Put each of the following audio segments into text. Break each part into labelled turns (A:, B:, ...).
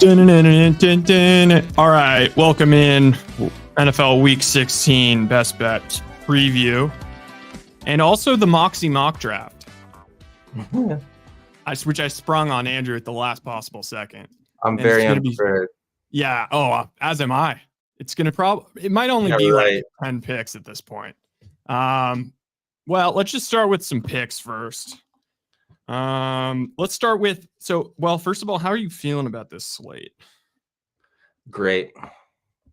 A: All right, welcome in NFL Week 16 Best Bet preview, and also the Moxie mock draft, which I sprung on Andrew at the last possible second.
B: I'm very unprepared.
A: Yeah. Oh, as am I. It's gonna it might only be like 10 picks at this point. Well, let's just start with some picks first. Let's start with first of all, how are you feeling about this slate?
B: Great.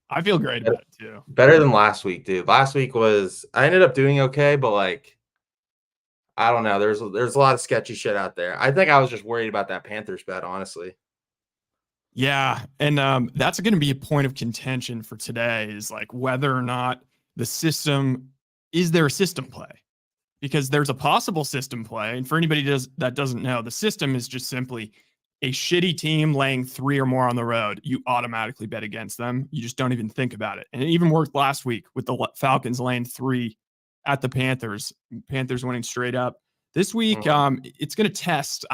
A: I feel great about it too.
B: Better than last week, dude. Last week I ended up doing okay, but like, I don't know. There's a lot of sketchy shit out there. I think I was just worried about that Panthers bet, honestly.
A: Yeah, and that's going to be a point of contention for today is like whether or not is there a system play? Because there's a possible system play, and for anybody that doesn't know, the system is just simply a shitty team laying 3 or more on the road. You automatically bet against them. You just don't even think about it. And it even worked last week with the Falcons laying 3 at the Panthers. Panthers winning straight up. This week, it's going to test.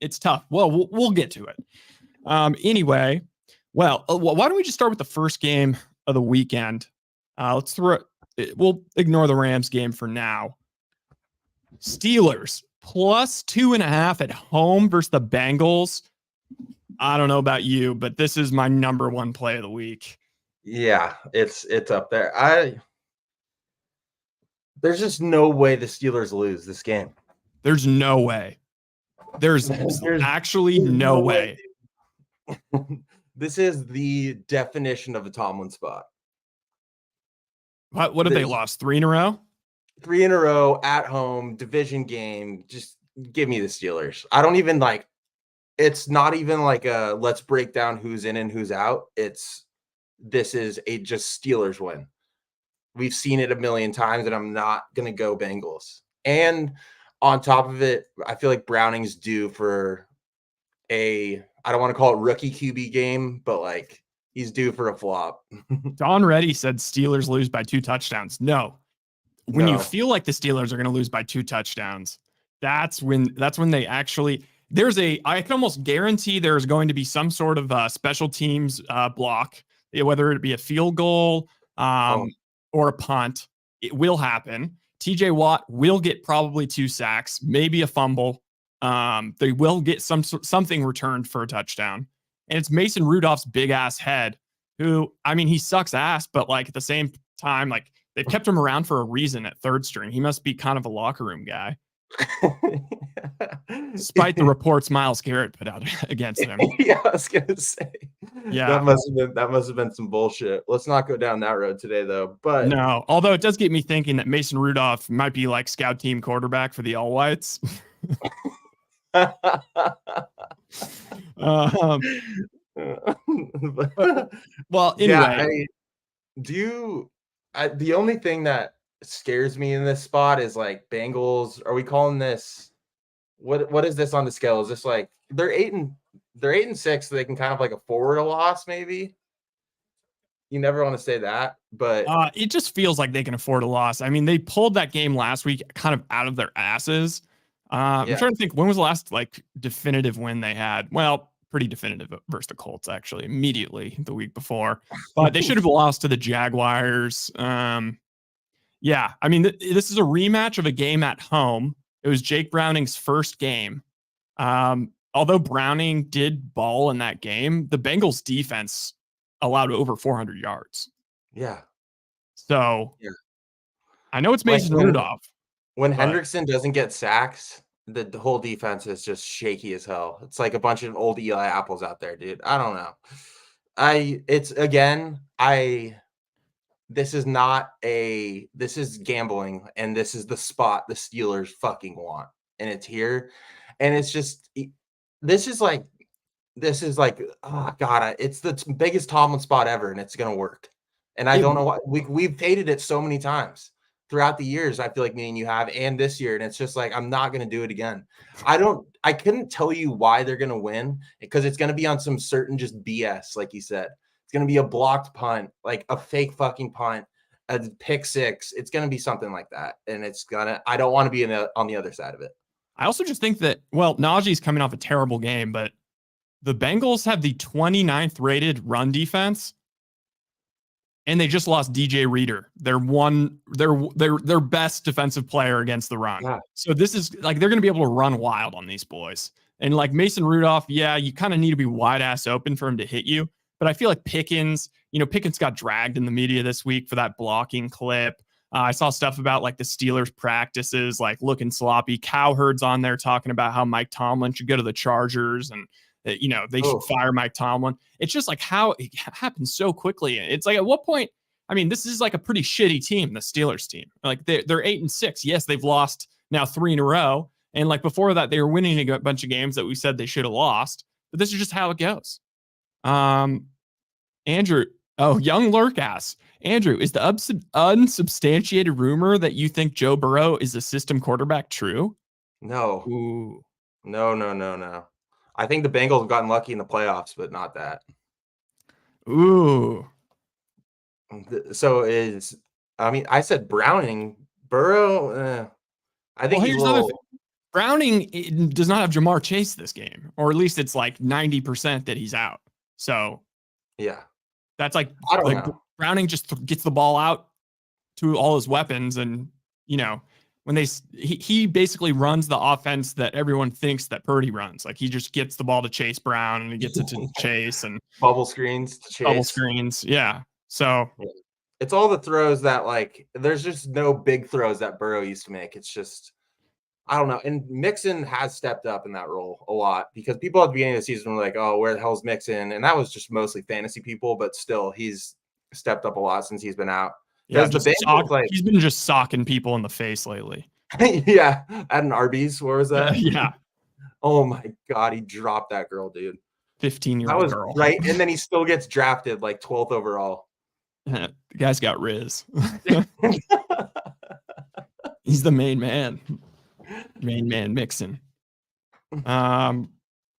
A: It's tough. Well, we'll get to it. Anyway, why don't we just start with the first game of the weekend? We'll ignore the Rams game for now. Steelers plus 2.5 at home versus the Bengals. I don't know about you, but this is my number one play of the week.
B: Yeah, it's up there. There's just no way the Steelers lose this game.
A: There's no way. There's actually no way.
B: This is the definition of a Tomlin spot.
A: What have they lost? 3 in a row?
B: 3 in a row at home, division game. Just give me the Steelers. I don't even like. It's not even like a let's break down who's in and who's out. This is a just Steelers win. We've seen it a million times, and I'm not gonna go Bengals. And on top of it, I feel like Browning's due for I don't want to call it rookie QB game, but like he's due for a flop.
A: Don Reddy said Steelers lose by 2 touchdowns. No. When you feel like the Steelers are going to lose by 2 touchdowns, that's when they actually I can almost guarantee there's going to be some sort of special teams block, whether it be a field goal or a punt. It will happen. TJ Watt will get probably 2 sacks, maybe a fumble. They will get something returned for a touchdown. And it's Mason Rudolph's big ass head, who, I mean, he sucks ass, but like at the same time, like they've kept him around for a reason at third string. He must be kind of a locker room guy. Despite the reports Myles Garrett put out against him.
B: Yeah, I was gonna say. Yeah, that must have been some bullshit. Let's not go down that road today, though. But
A: no, although it does get me thinking that Mason Rudolph might be like scout team quarterback for the All Whites. Well, anyway,
B: the only thing that scares me in this spot is like Bengals. Are we calling this what is this on the scale? Is this like they're 8-6, so they can kind of like afford a loss? Maybe you never want to say that, but
A: it just feels like they can afford a loss. I mean, they pulled that game last week kind of out of their asses. I'm trying to think, when was the last like definitive win they had? Well, pretty definitive versus the Colts, actually, immediately the week before. But they should have lost to the Jaguars. Yeah, I mean, this is a rematch of a game at home. It was Jake Browning's first game. Although Browning did ball in that game, the Bengals defense allowed over 400 yards.
B: Yeah.
A: So I know it's Mason Rudolph.
B: When Hendrickson doesn't get sacks, the whole defense is just shaky as hell. It's like a bunch of old Eli apples out there, dude. I don't know. This is gambling, and this is the spot the Steelers fucking want. And it's here. And it's just, this is like, oh God, it's the biggest Tomlin spot ever, and it's going to work. And I don't know why we've hated it so many times throughout the years. I feel like me and you have, and this year. And it's just like, I'm not going to do it again. I couldn't tell you why they're going to win, because it's going to be on some certain just BS. Like you said, it's going to be a blocked punt, like a fake fucking punt, a pick six. It's going to be something like that. And I don't want to be on the other side of it.
A: I also just think that, well, Najee's coming off a terrible game, but The Bengals have the 29th rated run defense, and they just lost DJ Reader, their best defensive player against the run.
B: Yeah.
A: So this is like they're going to be able to run wild on these boys. And like Mason Rudolph, yeah, you kind of need to be wide ass open for him to hit you. But I feel like Pickens, Pickens got dragged in the media this week for that blocking clip. I saw stuff about like the Steelers practices, like looking sloppy. Cowherd's on there talking about how Mike Tomlin should go to the Chargers and, they should fire Mike Tomlin. It's just like how it happens so quickly. It's like at what point, I mean, this is like a pretty shitty team, the Steelers team. Like they're 8-6. Yes, they've lost now 3 in a row. And like before that, they were winning a bunch of games that we said they should have lost. But this is just how it goes. Andrew, Young Lurk asks, Andrew, is the unsubstantiated rumor that you think Joe Burrow is a system quarterback true?
B: No.
A: Ooh.
B: No. I think the Bengals have gotten lucky in the playoffs, but not that.
A: Ooh.
B: So I said Browning, Burrow. I think he's a little...
A: Browning does not have Jamar Chase this game, or at least it's like 90% that he's out. So
B: yeah,
A: that's like,
B: I don't know.
A: Browning just gets the ball out to all his weapons, and when he basically runs the offense that everyone thinks that Purdy runs. Like he just gets the ball to Chase Brown and he gets it to Chase and
B: bubble screens to Chase.
A: Bubble screens, yeah. So
B: it's all the throws that like there's just no big throws that Burrow used to make. It's just I don't know. And Mixon has stepped up in that role a lot because people at the beginning of the season were like, "Oh, where the hell's Mixon?" And that was just mostly fantasy people, but still, he's stepped up a lot since he's been out.
A: Yeah, he's been just socking people in the face lately.
B: Yeah, at an Arby's. Where was that?
A: Yeah.
B: Oh my God, he dropped that girl, dude.
A: 15-year-old girl.
B: Right, and then he still gets drafted like 12th overall.
A: The guy's got Riz. He's the main man. Main man Mixon. Well,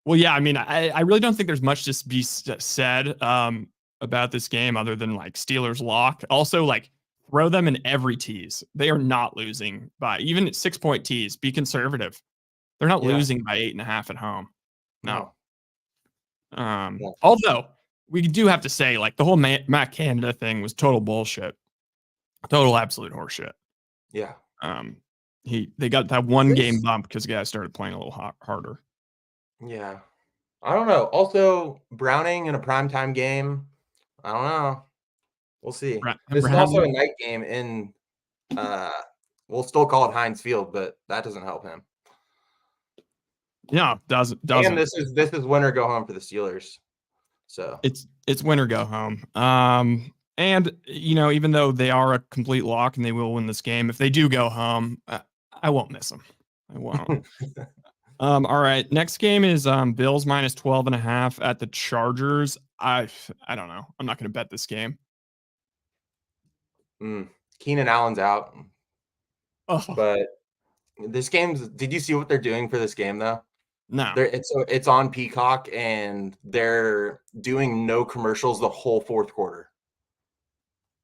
A: yeah, I mean, I really don't think there's much to be said about this game other than like Steelers lock. Also, like throw them in every tease. They are not losing by even at 6-point tease. Be conservative. They're not losing by 8.5 at home. No. Although we do have to say, like the whole Matt Canada thing was total bullshit. Total absolute horseshit.
B: Yeah.
A: They got that one game bump because the guy started playing a little harder.
B: Yeah. I don't know. Also, Browning in a primetime game. I don't know. We'll see. This is also a night game in we'll still call it Heinz Field, but that doesn't help him.
A: Yeah, doesn't.
B: And this is win or go home for the Steelers. So
A: it's win or go home. And even though they are a complete lock and they will win this game, if they do go home, I won't miss them. I won't. All right. Next game is Bills minus 12.5 at the Chargers. I don't know. I'm not going to bet this game.
B: Keenan Allen's out.
A: Oh.
B: But this game's. Did you see what they're doing for this game though?
A: No.
B: It's on Peacock and they're doing no commercials the whole fourth quarter.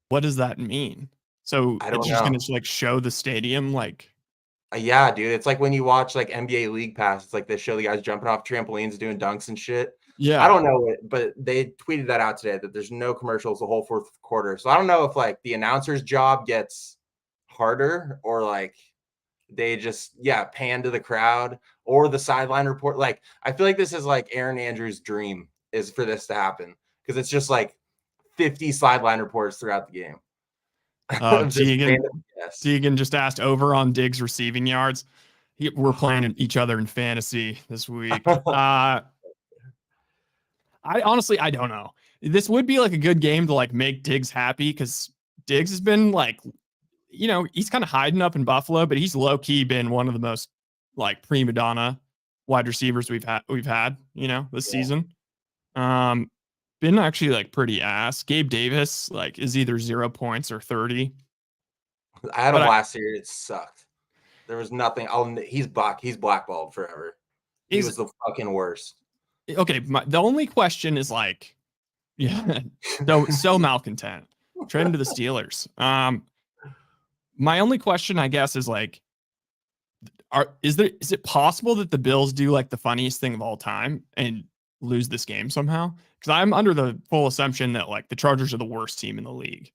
A: What does that mean? So it's just going to like show the stadium like.
B: Yeah, dude. It's like when you watch like NBA League Pass. It's like they show the guys jumping off trampolines, doing dunks and shit.
A: Yeah.
B: I don't know it, but they tweeted that out today that there's no commercials the whole fourth quarter. So I don't know if like the announcer's job gets harder or like they just pan to the crowd or the sideline report. Like I feel like this is like Aaron Andrews' dream is for this to happen because it's just like 50 sideline reports throughout the game.
A: Deegan just asked over on Diggs receiving yards. We're playing each other in fantasy this week. I honestly, I don't know. This would be like a good game to like make Diggs happy because Diggs has been like, he's kind of hiding up in Buffalo, but he's low key been one of the most like prima donna wide receivers we've had, this season. Been actually like pretty ass. Gabe Davis like is either 0 points or 30.
B: I had him last year. It sucked. There was nothing. He's blackballed forever. He was the fucking worst.
A: Okay, the only question is like, so malcontent. Trade to the Steelers. My only question, I guess, is like, is it possible that the Bills do like the funniest thing of all time and lose this game somehow? Because I'm under the full assumption that like the Chargers are the worst team in the league,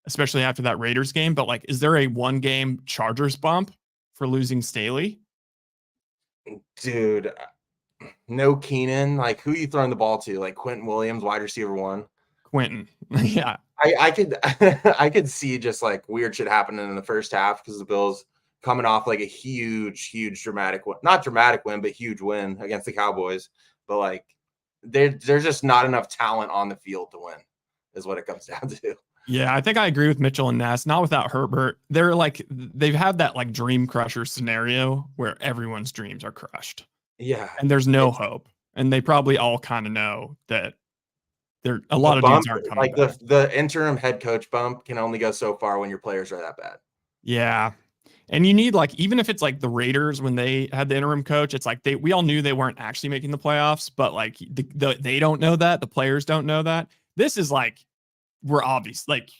A: especially after that Raiders game. But like, is there a 1-game Chargers bump for losing Staley?
B: Dude, no Keenan. Like, who you throwing the ball to? Like Quentin Williams, wide receiver 1.
A: Quentin. Yeah.
B: I could I could see just like weird shit happening in the first half because the Bills coming off like a huge dramatic win, not dramatic win, but huge win against the Cowboys. But like there's just not enough talent on the field to win, is what it comes down to.
A: Yeah, I think I agree with Mitchell and Ness. Not without Herbert. They're like they've had that like dream crusher scenario where everyone's dreams are crushed.
B: Yeah.
A: And there's no hope. And they probably all kind of know that there a lot of dudes aren't coming
B: like
A: back.
B: the interim head coach bump can only go so far when your players are that bad.
A: Yeah. And you need like even if it's like the Raiders when they had the interim coach, it's like we all knew they weren't actually making the playoffs, but like they don't know that, the players don't know that. This is like we're obvious. Like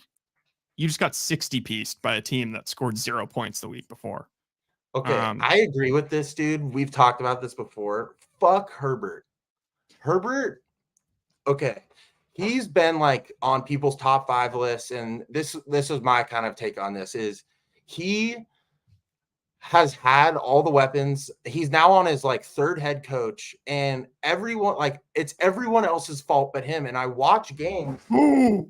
A: you just got 60-pieced by a team that scored 0 points the week before.
B: Okay, I agree with this, dude. We've talked about this before. Fuck Herbert. Herbert, okay. He's been like on people's top 5 lists, and this is my kind of take on this is he has had all the weapons. He's now on his like 3rd head coach, and everyone like it's everyone else's fault but him. And I watch games. My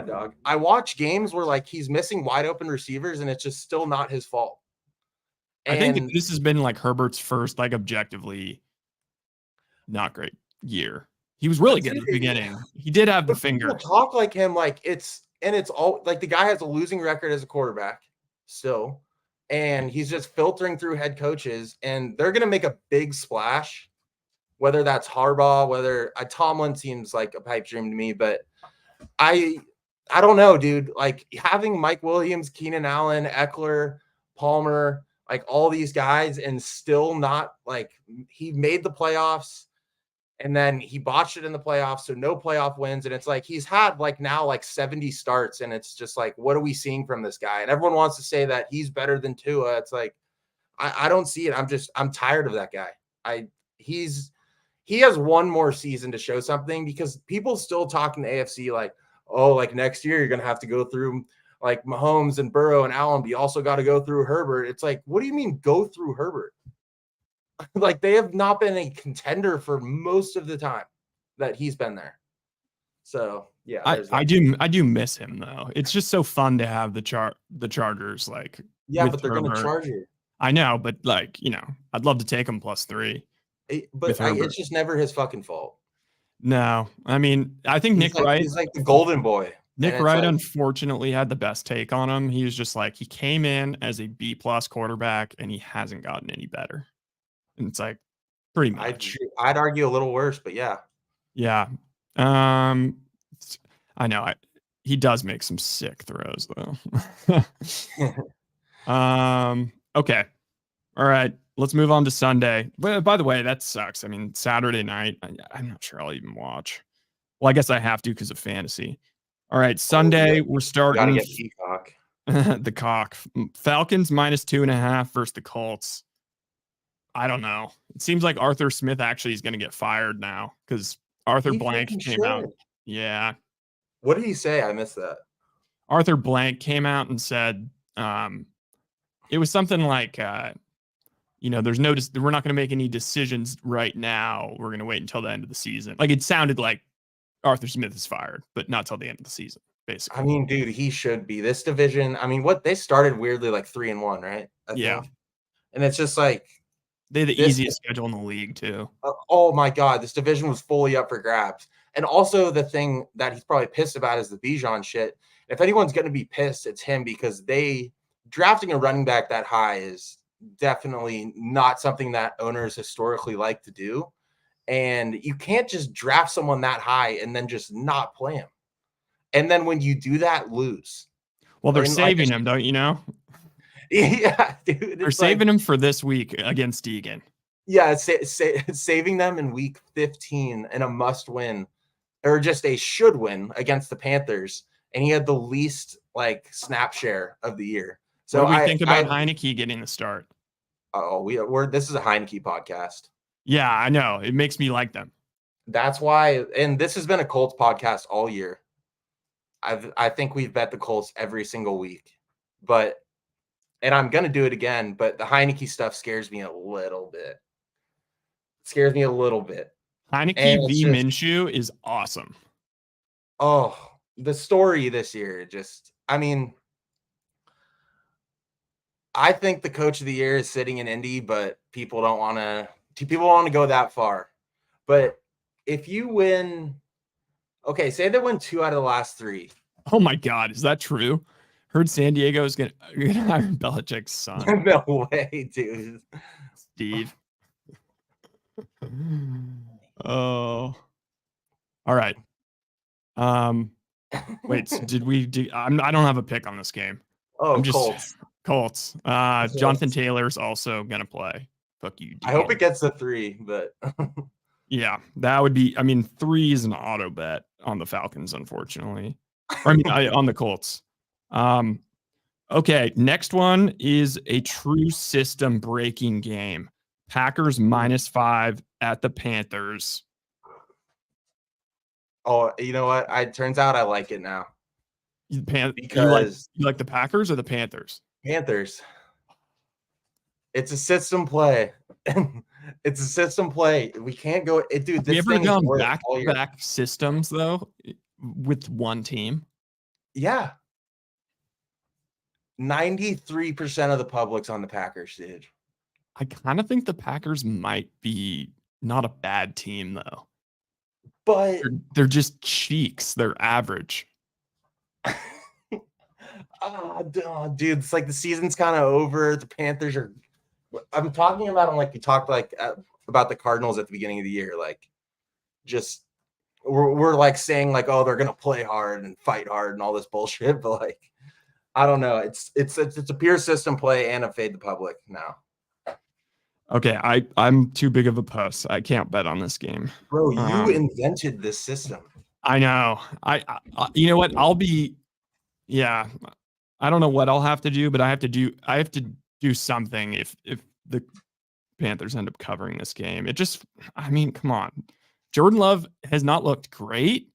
B: dog. I watch games where like he's missing wide open receivers, and it's just still not his fault.
A: I think this has been like Herbert's first like objectively not great year. He was really good at the beginning. He did have the finger.
B: Talk like him, like it's all like the guy has a losing record as a quarterback still, and he's just filtering through head coaches, and they're gonna make a big splash. Whether that's Harbaugh, whether Tomlin seems like a pipe dream to me, but I don't know, dude. Like having Mike Williams, Keenan Allen, Eckler, Palmer, like all these guys, and still not like he made the playoffs. And then he botched it in the playoffs, so no playoff wins. And it's like he's had like now like 70 starts, and it's just like, what are we seeing from this guy? And everyone wants to say that he's better than Tua. It's like I don't see it. I'm tired of that guy. He has one more season to show something because people still talking to AFC like, oh, like next year you're gonna have to go through like Mahomes and Burrow and Allen. But you also got to go through Herbert. It's like, what do you mean go through Herbert? Like they have not been a contender for most of the time that he's been there. So yeah,
A: I do miss him though. It's just so fun to have the Chargers like.
B: Yeah, but they're going to charge you.
A: I know, but like I'd love to take him +3.
B: But it's just never his fucking fault.
A: No, I mean I think Nick Wright.
B: He's like the golden boy.
A: Nick Wright unfortunately had the best take on him. He was just like he came in as a B+ quarterback and he hasn't gotten any better. And it's like pretty much.
B: I'd argue a little worse, but yeah.
A: Yeah. I know. He does make some sick throws though. Okay. All right. Let's move on to Sunday. But by the way, that sucks. I mean, Saturday night, I'm not sure I'll even watch. Well, I guess I have to because of fantasy. All right. Sunday, we're starting.
B: Gotta get Peacock.
A: The cock. Falcons -2.5 versus the Colts. I don't know. It seems like Arthur Smith actually is going to get fired now because Arthur Blank came out. Yeah.
B: What did he say? I missed that.
A: Arthur Blank came out and said it was something like, there's no, we're not going to make any decisions right now. We're going to wait until the end of the season. Like it sounded like Arthur Smith is fired, but not till the end of the season, basically.
B: I mean, dude, he should be. This division, I mean, what they started weirdly like 3-1, right? I think. And it's just like,
A: they had the easiest schedule in the league, too.
B: Oh, my God. This division was fully up for grabs. And also the thing that he's probably pissed about is the Bijan shit. If anyone's going to be pissed, it's him because drafting a running back that high is definitely not something that owners historically like to do. And you can't just draft someone that high and then just not play him. And then when you do that, lose.
A: Well, they're saving him, don't you know?
B: Yeah, dude.
A: They're saving him for this week against Deegan.
B: Yeah, it's saving them in week 15 in a must win or just a should win against the Panthers. And he had the least like snap share of the year. So
A: what do we think about Heineke getting the start?
B: Oh, this is a Heineke podcast.
A: Yeah, I know. It makes me like them.
B: That's why, and this has been a Colts podcast all year. I think we've bet the Colts every single week, and I'm gonna do it again. But the Heineke stuff scares me a little bit. Scares me a little bit, and
A: Heineke
B: it's
A: v.
B: just
A: Minshew is awesome.
B: the story this year. I mean, I think the coach of the year is sitting in Indy, but people don't want to go that far. But if you win, okay, say they win 2 out of the last 3.
A: Oh my God, is that true? Heard San Diego is gonna hire Belichick's son,
B: No way, dude.
A: Steve. Oh, all right. Wait, did we do? I don't have a pick on this game.
B: Oh,
A: I'm just
B: Colts.
A: Colts. Jonathan Taylor's also gonna play. Fuck you,
B: I hope it
A: Deacon.
B: gets the 3, but
A: Yeah, that would be. I mean, 3 is an auto bet on the Falcons, unfortunately. Or, I mean, on the Colts. Okay, next one is a true system breaking game. Packers -5 at the Panthers.
B: oh, you know what? It turns out I like it now
A: You
B: because
A: like the Packers or the Panthers?
B: Panthers. It's a system play. It's a system play. We can't go, dude.
A: Have we
B: This
A: ever
B: thing is
A: gone
B: worth
A: back
B: all
A: to
B: year.
A: back systems though with one team?
B: Yeah, 93% of the public's on the Packers, dude.
A: I kind of think the Packers might be not a bad team though.
B: But
A: They're just cheeks. They're average.
B: dude, it's like the season's kind of over. The Panthers are. I'm talking about them like we talked about the Cardinals at the beginning of the year. Like, just we're like saying like, oh, they're gonna play hard and fight hard and all this bullshit. But like, I don't know. It's a pure system play and a fade the public now.
A: Okay, I'm too big of a puss. I can't bet on this game.
B: Bro, you invented this system.
A: I know. I you know what? Yeah. I don't know what I'll have to do, but I have to do something if the Panthers end up covering this game. I mean, come on. Jordan Love has not looked great.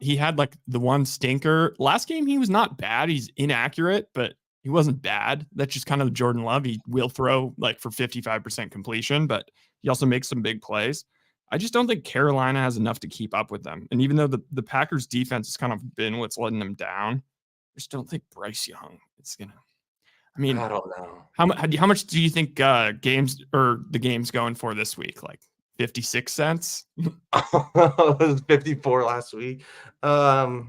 A: He had like the one stinker. Last game he was not bad. He's inaccurate, but he wasn't bad. That's just kind of Jordan Love. He will throw like for 55% completion, but he also makes some big plays. I just don't think Carolina has enough to keep up with them. And even though the Packers defense has kind of been what's letting them down, I just don't think Bryce Young is gonna. I mean,
B: I don't know.
A: How much do you think the game's going for this week? Like 56 cents?
B: It was 54 last week. I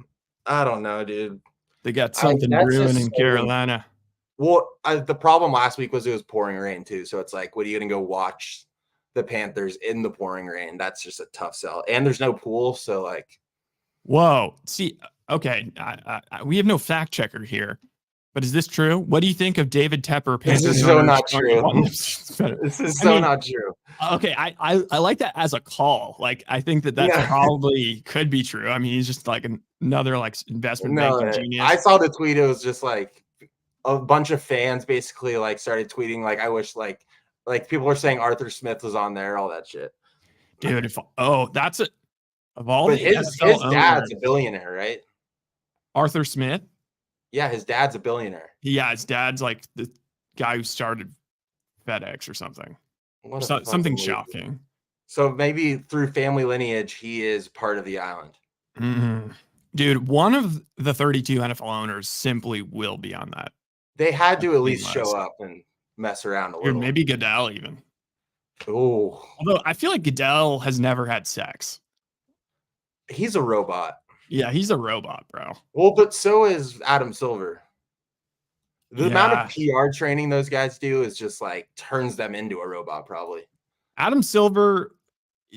B: don't know, dude.
A: They got something brewing in Carolina.
B: Well, the problem last week was it was pouring rain too. So it's like, what are you going to go watch the Panthers in the pouring rain? That's just a tough sell. And there's no pool. So like,
A: whoa. See, okay. We have no fact checker here, but is this true? What do you think of David Tepper?
B: This is so not true. This is so not true.
A: Okay, I like that as a call. Like, I think that probably could be true. I mean, he's just like another like investment banking genius.
B: I saw the tweet. It was just like a bunch of fans basically like started tweeting like, I wish like people were saying Arthur Smith was on there, all that shit.
A: Dude, that's it. Of all
B: but his dad's a billionaire, right?
A: Arthur Smith?
B: Yeah, his dad's a billionaire.
A: Yeah, his dad's like the guy who started FedEx or something. Something shocking.
B: So maybe through family lineage, he is part of the island.
A: Mm-hmm. Dude, one of the 32 NFL owners simply will be on that.
B: They had to at least show up and mess around a little.
A: Dude, maybe Goodell even.
B: Oh.
A: Although I feel like Goodell has never had sex.
B: He's a robot.
A: Yeah, he's a robot, bro.
B: Well, but so is Adam Silver. The amount of PR training those guys do is just like turns them into a robot, probably.
A: Adam Silver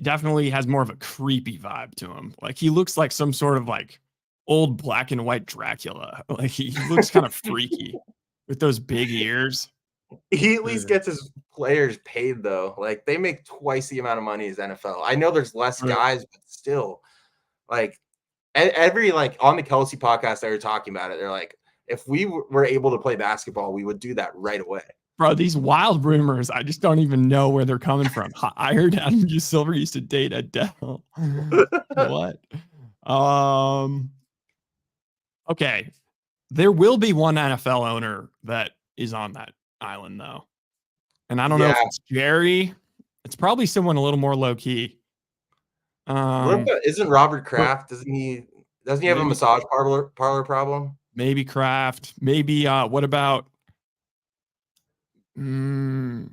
A: definitely has more of a creepy vibe to him. Like he looks like some sort of like old black and white Dracula. Like he looks kind of freaky with those big ears.
B: He at least gets his players paid though. Like they make twice the amount of money as NFL. I know there's less guys, but still, like every like on the Kelsey podcast, they were talking about it. They're like, if we were able to play basketball, we would do that right away.
A: Bro, these wild rumors, I just don't even know where they're coming from. I heard Adam U. Silver used to date Adele. What? Okay. There will be one NFL owner that is on that island, though. And I don't know if it's Jerry. It's probably someone a little more low key.
B: Isn't Robert Kraft? Doesn't he have a massage parlor problem?
A: Maybe Kraft. Maybe what about that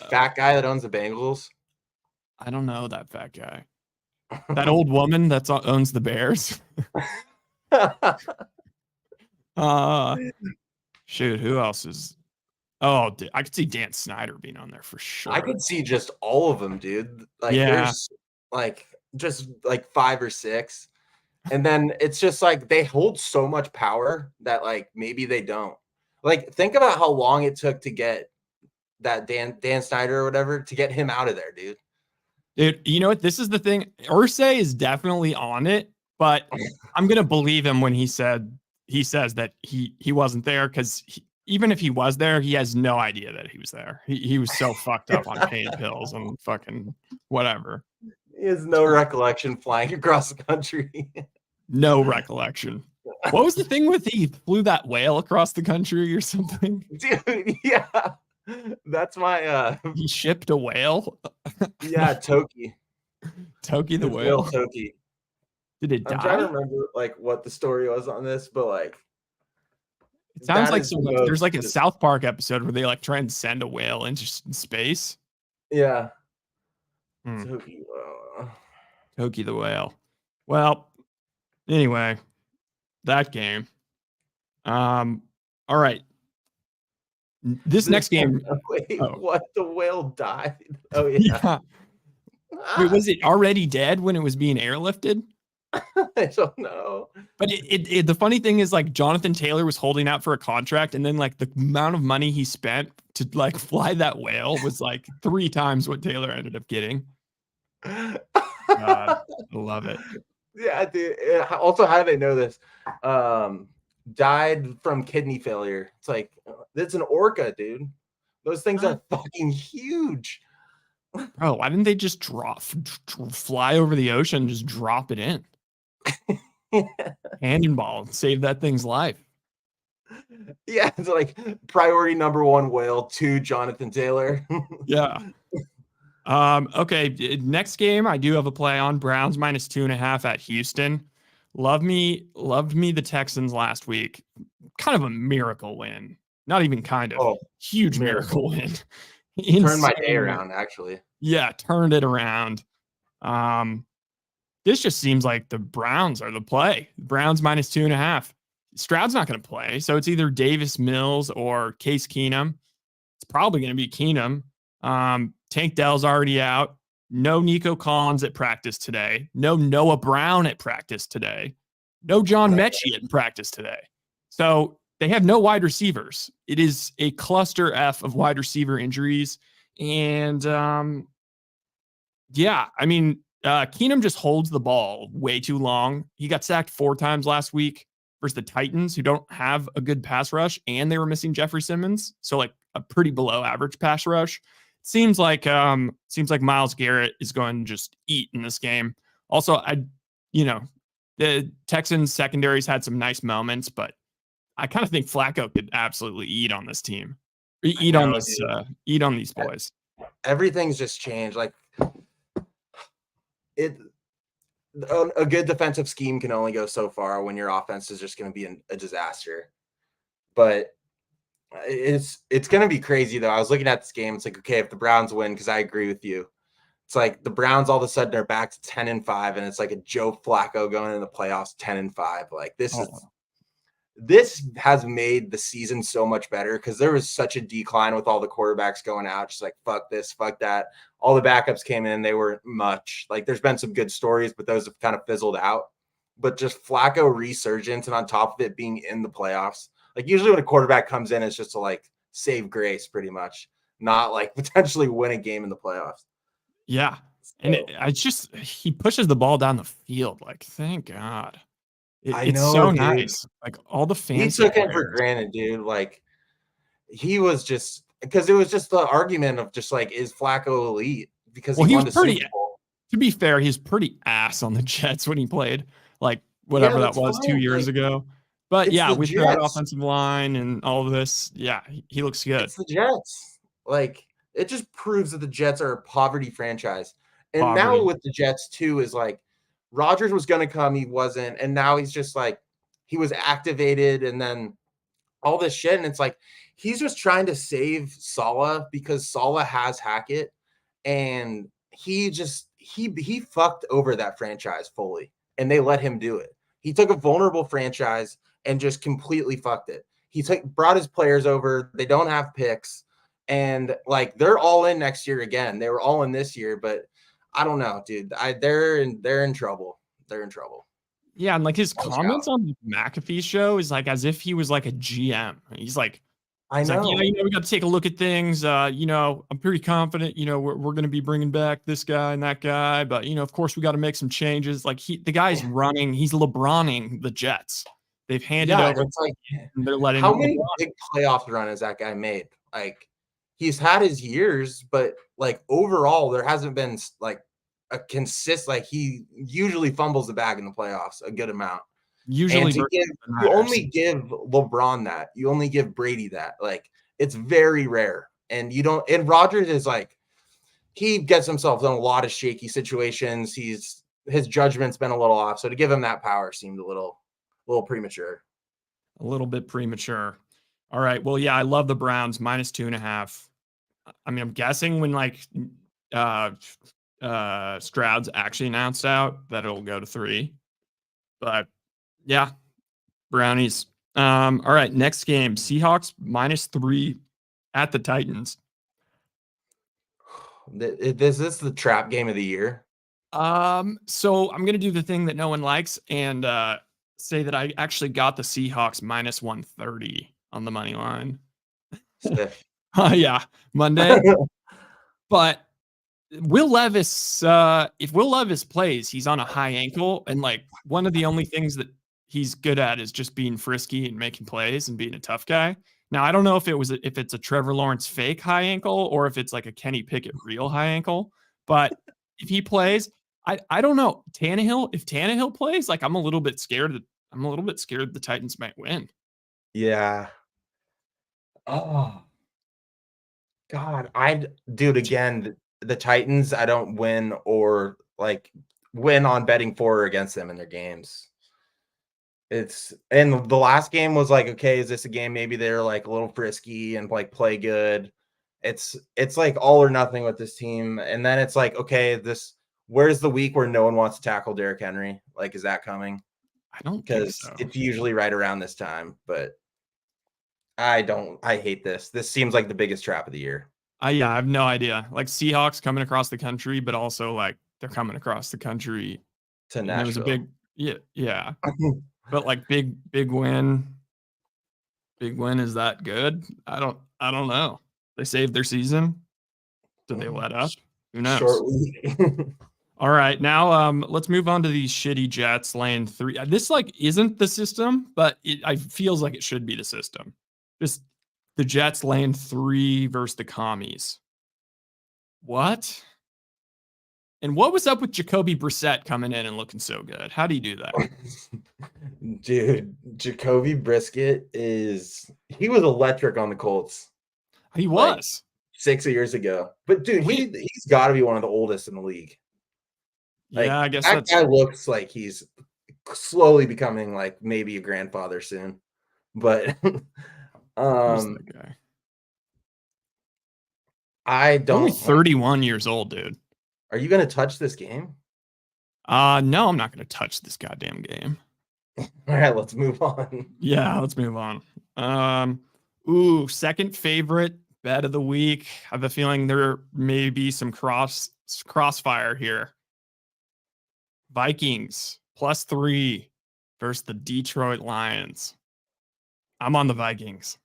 B: fat guy that owns the Bengals?
A: I don't know that fat guy. That old woman that owns the Bears. Shoot, who else is? Oh, I could see Dan Snyder being on there for sure.
B: I could see just all of them, dude. Like, there's like just like 5 or 6, and then it's just like they hold so much power that like maybe they don't. Like, think about how long it took to get that Dan Snyder or whatever to get him out of there, dude.
A: Dude, you know what? This is the thing. Irsay is definitely on it, but I'm gonna believe him when he says that he wasn't there, because even if he was there, he has no idea that he was there. He was so fucked up on pain pills and fucking whatever.
B: He has no recollection flying across the country.
A: No recollection. What was the thing with he flew that whale across the country or something?
B: Dude, yeah. That's my
A: he shipped a whale?
B: Yeah, Toki.
A: Toki the whale.
B: Toki.
A: Did it die?
B: I'm trying to remember like what the story was on this, but like
A: it sounds like there's like a South Park episode where they like try and send a whale into space.
B: Yeah.
A: Toki the whale. Well, anyway, that game. All right. This next game.
B: Wait, what? The whale died? Oh yeah.
A: Wait, was it already dead when it was being airlifted?
B: I don't know.
A: But the funny thing is, like, Jonathan Taylor was holding out for a contract, and then like the amount of money he spent to like fly that whale was like 3 times what Taylor ended up getting. God, I love it.
B: Yeah, dude. Also, how do they know this? Died from kidney failure. It's like, it's an orca, dude. Those things are fucking huge.
A: Bro, why didn't they just fly over the ocean, just drop it in? Hand and ball, save that thing's life.
B: Yeah, it's like priority number 1 whale to Jonathan Taylor.
A: Yeah. Okay, next game I do have a play on. Browns -2.5 at Houston. Loved me the Texans last week. Kind of a miracle win. Not even kind of. Huge miracle win.
B: Turned my day around, actually.
A: Yeah, turned it around. This just seems like the Browns are the play. Browns -2.5. Stroud's not going to play, so it's either Davis Mills or Case Keenum. It's probably going to be Keenum. Tank Dell's already out. No Nico Collins at practice today. No Noah Brown at practice today. No John Mechie at practice today. So they have no wide receivers. It is a cluster F of wide receiver injuries. And yeah, I mean, Keenum just holds the ball way too long. He got sacked 4 times last week versus the Titans, who don't have a good pass rush, and they were missing Jeffrey Simmons. So like a pretty below average pass rush. Seems like Myles Garrett is going to just eat in this game. Also, the Texans secondaries had some nice moments, but I kind of think Flacco could absolutely eat on this team. Eat on these boys.
B: Everything's just changed. Like a good defensive scheme can only go so far when your offense is just going to be a disaster. But it's going to be crazy, though. I was looking at this game. It's like, okay, if the Browns win, because I agree with you, it's like the Browns all of a sudden are back to 10-5, and it's like a Joe Flacco going in the playoffs 10-5. Like this has made the season so much better, because there was such a decline with all the quarterbacks going out. Just like, fuck this, fuck that. All the backups came in, they weren't much. Like, there's been some good stories, but those have kind of fizzled out. But just Flacco resurgence, and on top of it being in the playoffs. Like, usually when a quarterback comes in, it's just to like save grace, pretty much, not like potentially win a game in the playoffs.
A: Yeah. And he pushes the ball down the field. Like, thank God. It's so nice. Like, all the fans.
B: He took him for granted, dude. Like, he was just because it was just the argument of just like, is Flacco elite because
A: Well,
B: he
A: he
B: won
A: was
B: the
A: pretty.
B: Super Bowl.
A: To be fair, he's pretty ass on the Jets when he played, like
B: Yeah,
A: whatever that
B: that's
A: was 2
B: fine.
A: years
B: Like,
A: ago. But
B: it's
A: yeah,
B: the
A: with that
B: Jets.
A: offensive line and all of this, yeah, he looks good.
B: It's the Jets. Like, it just proves that the Jets are a poverty franchise. And now
A: Poverty.
B: with the Jets too is like Rodgers was going to come, he wasn't, and now he's just like he was activated, and then all this shit, and it's like he's just trying to save Saleh because Saleh has Hackett, and he fucked over that franchise fully, and they let him do it. He took a vulnerable franchise and just completely fucked it. Brought his players over. They don't have picks, and like they're all in next year again. They were all in this year, but I don't know, dude. They're in trouble. They're in trouble.
A: Yeah, and like his
B: Watch out.
A: comments on the McAfee show is like as if he was like a GM.
B: I
A: He's like, yeah,
B: know.
A: we got to take a look at things. I'm pretty confident. We're going to be bringing back this guy and that guy, but of course, we got to make some changes. Like the guy's running. He's LeBroning the Jets. They've handed
B: Yeah,
A: over.
B: it's like
A: And they're letting
B: how many
A: LeBron.
B: big playoff run has that guy made? Like he's had his years, but like overall, there hasn't been like a like he usually fumbles the bag in the playoffs a good amount. And
A: Usually,
B: to
A: versus
B: give
A: the
B: you
A: Niners.
B: only give LeBron that, you only give Brady that. Like it's very rare. And you don't and Rodgers is like he gets himself in a lot of shaky situations. His judgment's been a little off. So to give him that power seemed a little premature.
A: A little bit premature. All right. Well, yeah, I love the Browns -2.5. I mean, I'm guessing when like uh Stroud's actually announced out that it'll go to 3. But yeah, Brownies. All right, next game. Seahawks -3 at the Titans.
B: Is this the trap game of the year?
A: So I'm gonna do the thing that no one likes and say that I actually got the Seahawks -130 on the money line.
B: Stiff.
A: Yeah, Monday. But Will Levis, if Will Levis plays, he's on a high ankle, and like one of the only things that he's good at is just being frisky and making plays and being a tough guy. Now, I don't know if it's a Trevor Lawrence fake high ankle or if it's like a Kenny Pickett real high ankle, but if he plays, I don't know. If Tannehill plays, like I'm a little bit scared the Titans might win.
B: Yeah. Oh God. Dude, again, the Titans, I don't win or like win on betting for or against them in their games. And the last game was like, okay, is this a game maybe they're like a little frisky and like play good? It's like all or nothing with this team. And then it's like, okay, where's the week where no one wants to tackle Derrick Henry? Like, is that coming?
A: I don't think
B: Because
A: so.
B: it's usually right around this time, but I hate this. This seems like the biggest trap of the year.
A: Yeah, I have no idea. Like Seahawks coming across the country, but also like they're coming across the country.
B: To
A: And it was a
B: Nashville.
A: big, yeah. But like big win. Big win is that good? I don't know. They saved their season. Did they let up? Who knows?
B: Short week.
A: All right, now let's move on to these shitty Jets laying 3. This like isn't the system, but I feels like it should be the system. Just the Jets laying 3 versus the Commies. What? And what was up with Jacoby Brissett coming in and looking so good? How do you do that?
B: Dude, Jacoby Brisket he was electric on the Colts.
A: He
B: Like
A: was
B: 6 years ago. But dude, he's got to be one of the oldest in the league. Like
A: yeah, I guess
B: that guy looks like he's slowly becoming like maybe a grandfather soon. But
A: who's that guy?
B: I
A: Only
B: don't
A: 31 years old, dude.
B: Are you gonna touch this game?
A: No, I'm not gonna touch this goddamn game.
B: All right, let's move on.
A: Yeah, let's move on. Second favorite bet of the week. I have a feeling there may be some crossfire here. Vikings +3 versus the Detroit Lions. I'm on the Vikings.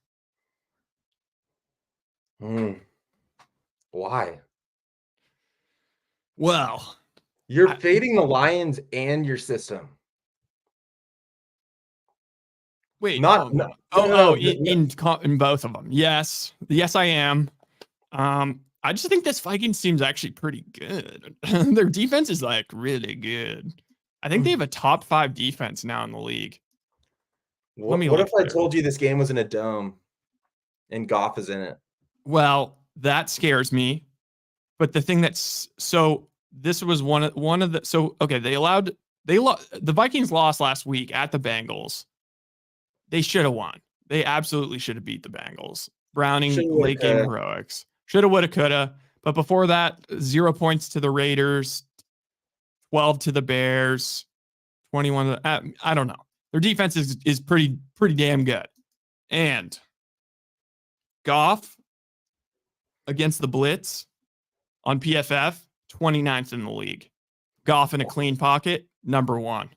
B: Why?
A: Well,
B: you're fading the Lions and your system.
A: Wait.
B: Not
A: Oh, no.
B: no, no, no,
A: In both of them. Yes. Yes, I am. I just think this Vikings team's actually pretty good. Their defense is like really good. I think they have a top 5 defense now in the league. Let me
B: what if
A: look
B: I
A: there.
B: told you this game was in a dome and Goff is in it?
A: Well, that scares me. But the thing that's so this was one of the so okay, the Vikings lost last week at the Bengals. They should have won. They absolutely should have beat the Bengals. Browning
B: Shoulda, woulda,
A: late game
B: coulda.
A: heroics. Shoulda, woulda, coulda. But before that, 0 points to the Raiders, 12 to the Bears, 21. I don't know. Their defense is pretty damn good. And Goff against the blitz on PFF, 29th in the league. Goff in a clean pocket, number 1.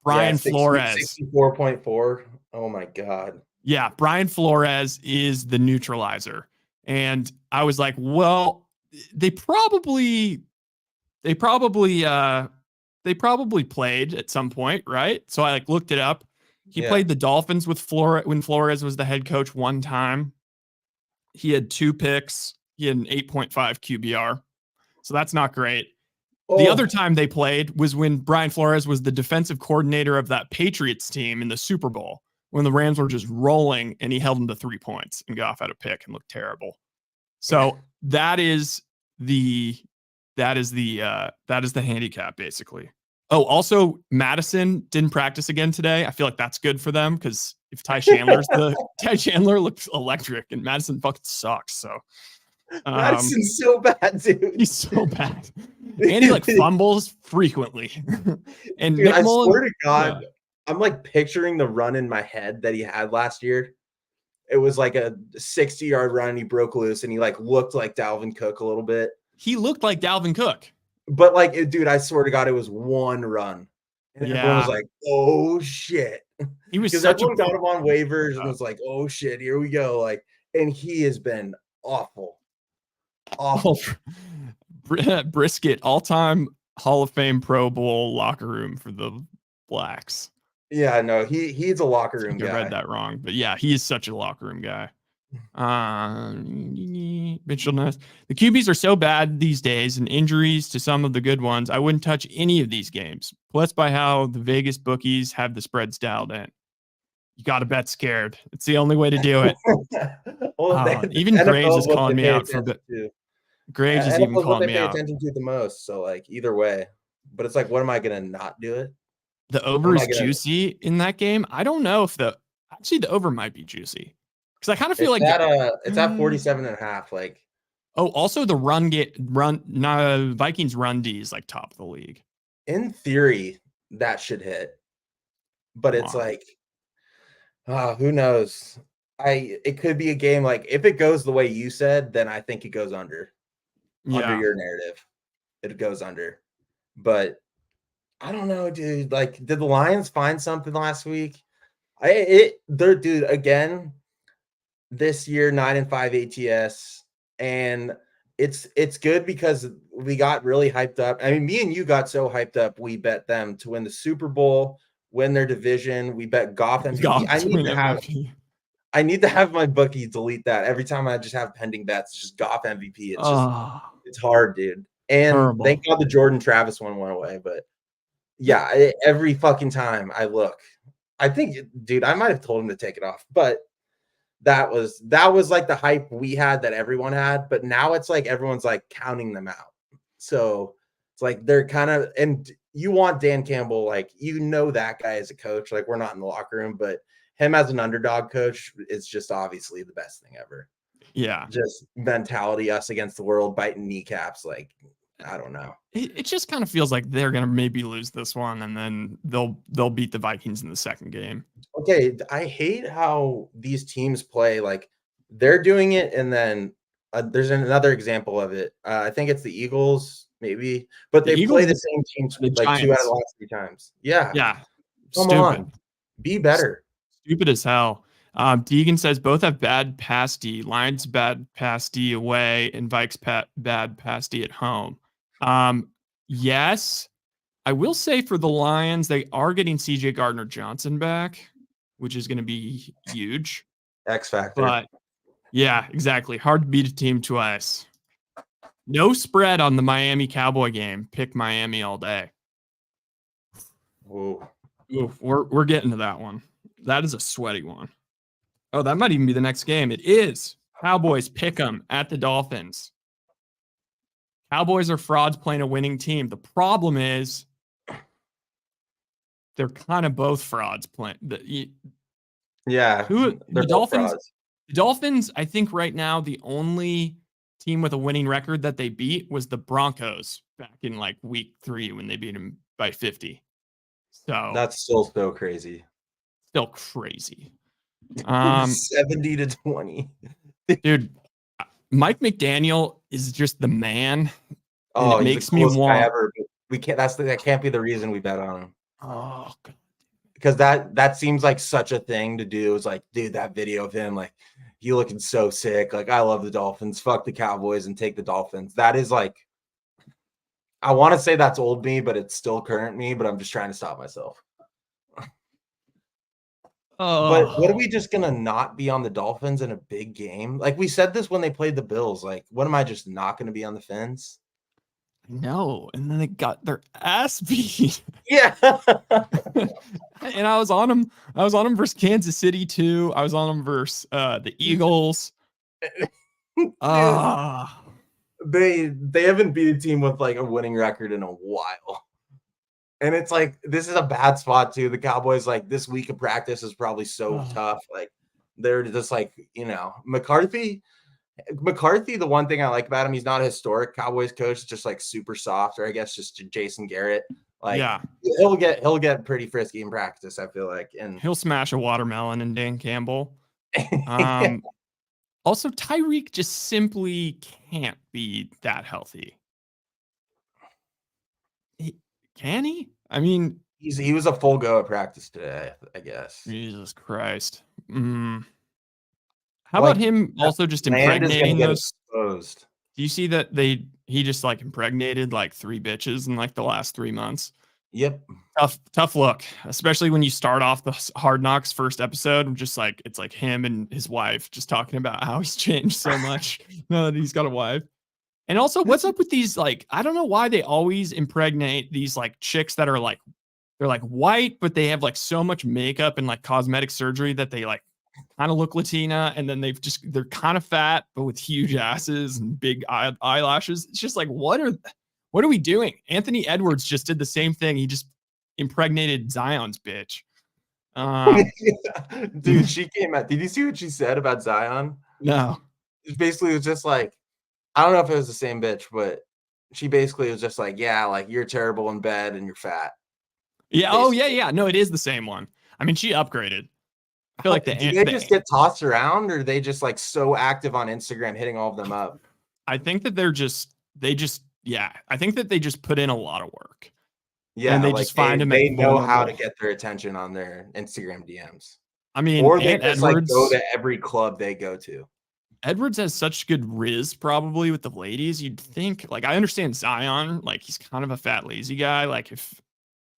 A: Brian Flores.
B: 64.4. Oh my God.
A: Yeah, Brian Flores is the neutralizer. And I was like, well, they probably played at some point, right? So I looked it up. He played the Dolphins with when Flores was the head coach one time. He had 2 picks. He had an 8.5 QBR. So that's not great. The other time they played was when Brian Flores was the defensive coordinator of that Patriots team in the Super Bowl, when the Rams were just rolling and he held them to 3 points and Goff had a pick and looked terrible. So that is the handicap basically. Oh, also Madison didn't practice again today. I feel like that's good for them because if Ty Chandler looks electric and Madison fucking sucks. So
B: Madison's so bad, dude.
A: He's so bad. And he fumbles frequently. And
B: dude,
A: Nick
B: I
A: Mullen,
B: swear to God, I'm picturing the run in my head that he had last year. It was like a 60-yard run and he broke loose and he looked like Dalvin Cook a little bit.
A: He looked like Dalvin Cook.
B: But dude, I swear to God, it was one run. And everyone was like, oh shit.
A: He was
B: because everyone got him on waivers and was like, oh shit, here we go. And he has been awful. Awful.
A: Brisket, all-time Hall of Fame Pro Bowl locker room for the Blacks.
B: Yeah, no, he's a locker room guy.
A: I read that wrong, but yeah, he is such a locker room guy. Mitchell Ness. The QBs are so bad these days, and injuries to some of the good ones. I wouldn't touch any of these games. Plus, by how the Vegas bookies have the spreads dialed in. You got to bet scared. It's the only way to do it. Even Graves is calling me out for a bit. Graves is even calling me out.
B: Pay attention to the most. So either way, but it's what am I gonna not do it?
A: The over is juicy in that game. I don't know if the over might be juicy because I kind of feel
B: it's at 47.5.
A: Oh, also the Vikings run D is top of the league.
B: In theory, that should hit, but it's who knows? It could be a game if it goes the way you said, then I think it goes under. Under your narrative, it goes under. But I don't know, dude. Did the Lions find something last week? Dude, again, this year 9-5 ATS, and it's good because we got really hyped up. I mean, me and you got so hyped up, we bet them to win the Super Bowl, win their division. We bet Goff MVP. I need to have my bookie delete that every time I just have pending bets. It's just Goff MVP. It's hard, dude. And terrible. Thank God the Jordan Travis one went away. But yeah, every fucking time I look, I think, dude, I might have told him to take it off. But that was the hype we had that everyone had. But now it's everyone's counting them out. So it's they're kind of, and you want Dan Campbell, that guy as a coach. We're not in the locker room, but him as an underdog coach is just obviously the best thing ever.
A: Yeah.
B: Just mentality, us against the world, biting kneecaps. I don't know.
A: It just kind of feels like they're going to maybe lose this one and then they'll beat the Vikings in the second game.
B: Okay. I hate how these teams play. They're doing it. And then there's another example of it. I think it's the Eagles, maybe, but they play the same teams 2 out of the last 3 times. Yeah.
A: Yeah.
B: Come on. Be better.
A: Stupid as hell. Deegan says both have bad pass D. Lions bad pass D away and Vikes bad pass D at home. Yes, I will say for the Lions, they are getting CJ Gardner-Johnson back. which is going to be huge.
B: X factor.
A: But yeah, exactly. Hard to beat a team twice. No spread on the Miami Cowboy game. Pick Miami all day.
B: Whoa.
A: Oof, we're getting to that one. That is a sweaty one. Oh, that might even be the next game. It is. Cowboys pick 'em at the Dolphins. Cowboys are frauds playing a winning team. The problem is they're kind of both frauds playing.
B: Yeah.
A: The Dolphins. The Dolphins, I think right now the only team with a winning record that they beat was the Broncos back in like week 3 when they beat them by 50. So
B: that's still so crazy.
A: Still crazy.
B: 70-20.
A: Dude, Mike McDaniel is just the man.
B: Oh,
A: it makes me want
B: ever, we can't that can't be the reason we bet on him.
A: Oh God.
B: Because that seems like such a thing to do. It's like, dude, that video of him, like, he looking so sick. Like, I love the Dolphins. Fuck the Cowboys and take the Dolphins. That is like, I want to say that's old me, but it's still current me. But I'm just trying to stop myself. But what are we just gonna not be on the Dolphins in a big game? Like we said this when they played the Bills. Like, what am I just not gonna be on the fence?
A: No, and then they got their ass beat.
B: Yeah.
A: And I was on them. I was on them versus Kansas City too. I was on them versus the Eagles.
B: They haven't beat a team with like a winning record in a while. And it's like, this is a bad spot too. The Cowboys, like this week of practice is probably so tough. Like they're just like, you know, McCarthy, the one thing I like about him, he's not a historic Cowboys coach, just like super soft, or I guess just Jason Garrett. Like
A: yeah,
B: he'll get pretty frisky in practice, I feel like. And
A: he'll smash a watermelon in Dan Campbell. Also, Tyreek just simply can't be that healthy. Can he? I mean,
B: he was a full go at practice today, I guess.
A: Jesus Christ. How about him also just impregnating those?
B: Exposed.
A: Do you see that he just like impregnated like 3 bitches in like the last 3 months?
B: Yep.
A: Tough look, especially when you start off the Hard Knocks first episode. Just like it's like him and his wife just talking about how he's changed so much now that he's got a wife. And also, what's up with these, like, I don't know why they always impregnate these like chicks that are like, they're like white, but they have like so much makeup and like cosmetic surgery that they like kind of look Latina. And then they're kind of fat, but with huge asses and big eyelashes. It's just like, what are we doing? Anthony Edwards just did the same thing. He just impregnated Zion's bitch.
B: Dude, she came out. Did you see what she said about Zion?
A: No.
B: It basically was just like, I don't know if it was the same bitch, but she basically was just like, yeah, like you're terrible in bed and you're fat.
A: Yeah. Basically. Oh, yeah. No, it is the same one. I mean, she upgraded. I feel like
B: do they just get tossed around, or are they just like so active on Instagram hitting all of them up?
A: I think that I think that they just put in a lot of work.
B: Yeah.
A: And they just find them.
B: They know how to get their attention on their Instagram DMs.
A: I mean,
B: or they just like go to every club they go to.
A: Edwards has such good riz probably with the ladies. You'd think, like, I understand Zion, like he's kind of a fat, lazy guy. Like if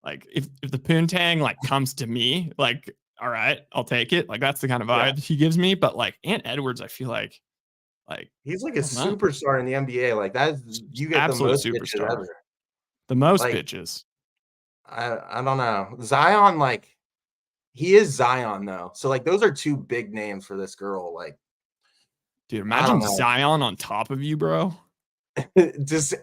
A: the poontang like comes to me, like, all right, I'll take it. Like that's the kind of vibe he gives me. But like Ant Edwards, I feel like
B: he's like a superstar in the NBA. Like you get the most superstar ever.
A: The most bitches.
B: I don't know. Zion, like he is Zion though. So like those are 2 big names for this girl. Like,
A: dude, imagine Zion on top of you, bro.
B: Just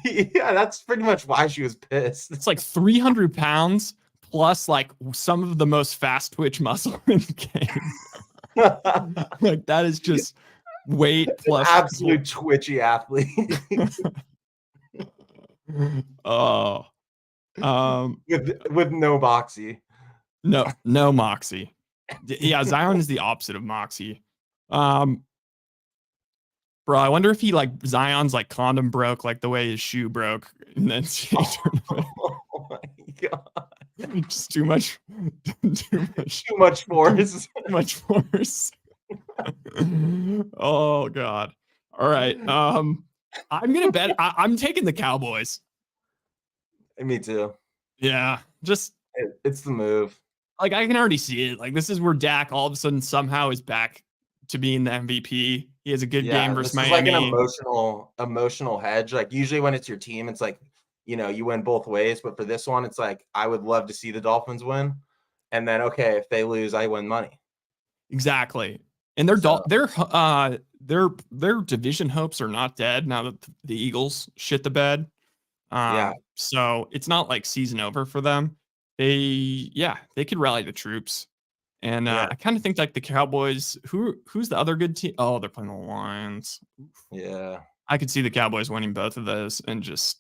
B: yeah, that's pretty much why she was pissed.
A: It's like 300 pounds plus like some of the most fast twitch muscle in the game. Like that is just weight plus
B: absolute twitchy athlete.
A: Oh,
B: with no moxie.
A: No moxie. Yeah, Zion is the opposite of moxie. Bro, I wonder if Zion's like condom broke like the way his shoe broke and then
B: oh my god.
A: Just too much
B: force.
A: Too much force. Oh god. All right. I'm gonna bet I'm taking the Cowboys.
B: Me too.
A: Yeah.
B: It's the move.
A: like I can already see it. Like this is where Dak all of a sudden somehow is back to being the MVP. He has a good game
B: Yeah,
A: versus
B: this is like an
A: Miami.
B: emotional hedge. Like usually when it's your team, it's like, you know, you win both ways. But for this one, it's like I would love to see the Dolphins win. And then okay, if they lose, I win money.
A: Exactly. And their
B: So
A: their division hopes are not dead now that the Eagles shit the bed.
B: yeah,
A: So it's not like season over for them. They could rally the troops. And
B: yeah,
A: I kind of think like the Cowboys, who's the other good team? Oh, they're playing the Lions.
B: yeah,
A: I could see the Cowboys winning both of those and just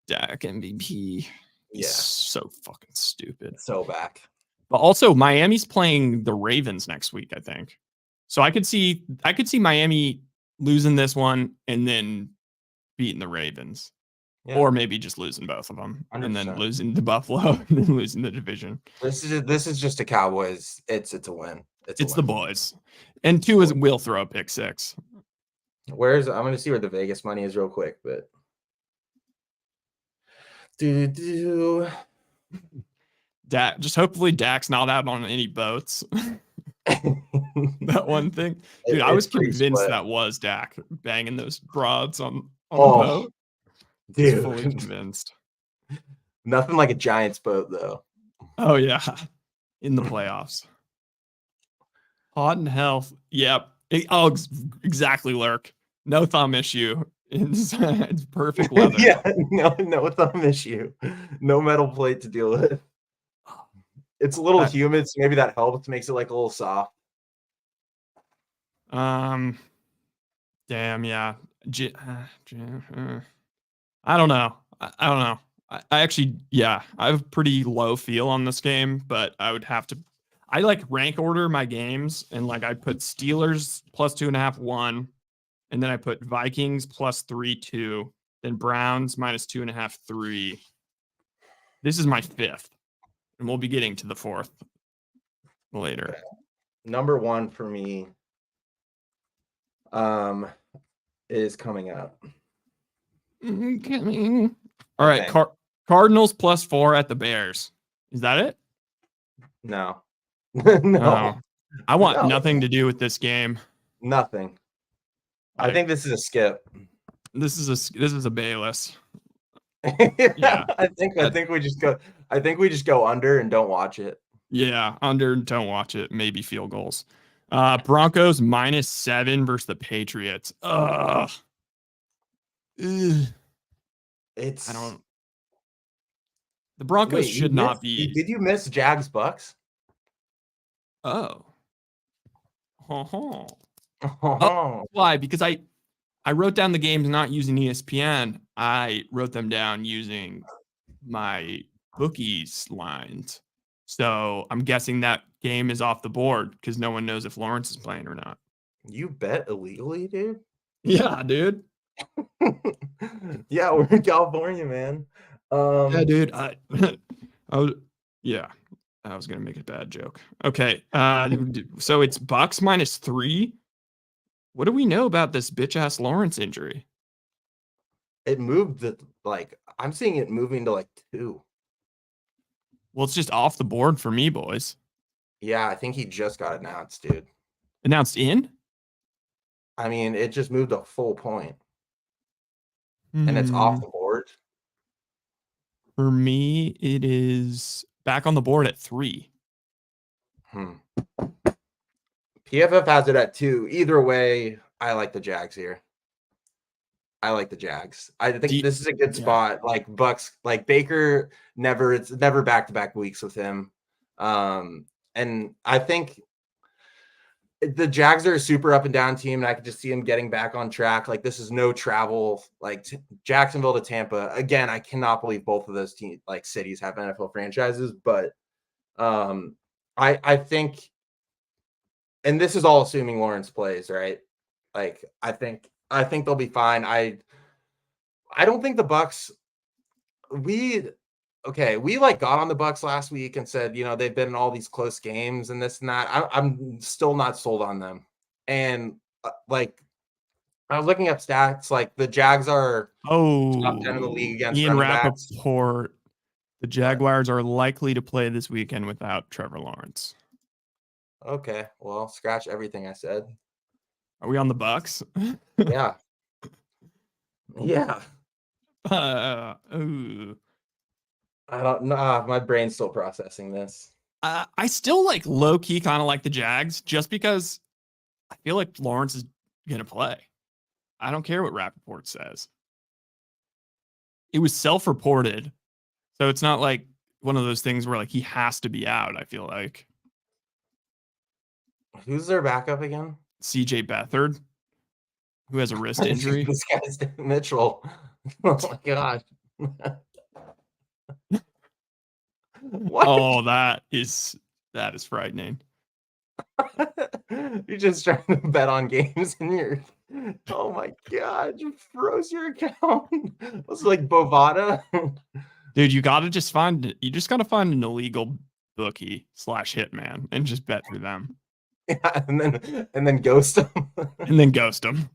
A: Dak MVP. He's
B: yeah.
A: so fucking stupid.
B: So back.
A: But also Miami's playing the Ravens next week, I think. So I could see Miami losing this one and then beating the Ravens.
B: Yeah,
A: Or maybe just losing both of them and then
B: 100%.
A: losing to Buffalo and then losing the division.
B: This is just a Cowboys. It's a win.
A: It's the boys. And two is will throw a pick six.
B: I'm gonna see where the Vegas money is real quick, but
A: Dak, just hopefully Dak's not out on any boats. That one thing. Dude, I was convinced that was Dak banging those broads on the boat.
B: Dude.
A: Fully convinced.
B: Nothing like a Giants boat though.
A: Oh yeah. In the playoffs. Hot and health. Yep. Exactly, Lurk. No thumb issue. It's perfect weather.
B: Yeah, no thumb issue. No metal plate to deal with. It's a little humid, so maybe that helps. Makes it like a little soft.
A: Damn, yeah. I don't know. I don't know. I actually, yeah, I have pretty low feel on this game, but I would have to. I like rank order my games, and like I put Steelers plus 2.5 1, and then I put Vikings plus 3 2, then Browns minus 2.5 3. This is my fifth, and we'll be getting to the fourth later.
B: Okay. Number one for me, is coming up.
A: Coming. All right, Cardinals plus 4 at the Bears. Is that it?
B: No.
A: No. I want nothing to do with this game.
B: Nothing. I think this is a skip.
A: This is a Bayless.
B: Yeah. I think we just go under and don't watch it.
A: Yeah, under, don't watch it. Maybe field goals. Broncos minus 7 versus the Patriots. Ugh.
B: It's
A: the Broncos should not be.
B: Did you miss Jags Bucks?
A: Oh. Why? Because I wrote down the games not using ESPN. I wrote them down using my bookies lines. So I'm guessing that game is off the board because no one knows if Lawrence is playing or not.
B: You bet illegally, dude?
A: Yeah, dude.
B: Yeah, we're in California, man.
A: Yeah, dude. I was gonna make a bad joke. Okay. So it's Bucks minus 3. What do we know about this bitch ass Lawrence injury?
B: It moved I'm seeing it moving to like 2.
A: Well, it's just off the board for me, boys.
B: Yeah, I think he just got announced, dude.
A: Announced in?
B: I mean, it just moved a full point. And it's off the board.
A: For me, it is back on the board at 3.
B: PFF has it at 2. Either way, I like the Jags here. I like the Jags. I think this is a good spot. Like Bucks, like Baker, it's never back-to-back weeks with him. And I think the Jags are a super up and down team, and I could just see them getting back on track. Like this is no travel, like Jacksonville to Tampa. Again, I cannot believe both of those cities have NFL franchises, but I think, and this is all assuming Lawrence plays, right? Like I think they'll be fine. I don't think the Bucks. We got on the Bucks last week and said, they've been in all these close games and this and that. I'm still not sold on them. And I was looking up stats. Like the Jags are top 10 in the league against
A: Ian
B: running backs.
A: Rappaport. The Jaguars are likely to play this weekend without Trevor Lawrence.
B: Okay, well, scratch everything I said.
A: Are we on the Bucks?
B: Yeah. Yeah.
A: Ooh.
B: I don't know. My brain's still processing this.
A: I still like low key kind of like the Jags just because I feel like Lawrence is going to play. I don't care what Rappaport says. It was self-reported. So it's not like one of those things where like he has to be out, I feel like.
B: Who's their backup again?
A: CJ Beathard, who has a wrist injury.
B: This guy's Mitchell. Oh my god. What?
A: Oh, that is frightening.
B: You're just trying to bet on games and you're oh my god, you froze your account. Was it like Bovada?
A: Dude, you gotta just find an illegal bookie / hitman and just bet through them.
B: Yeah, and then ghost them.
A: And then ghost them.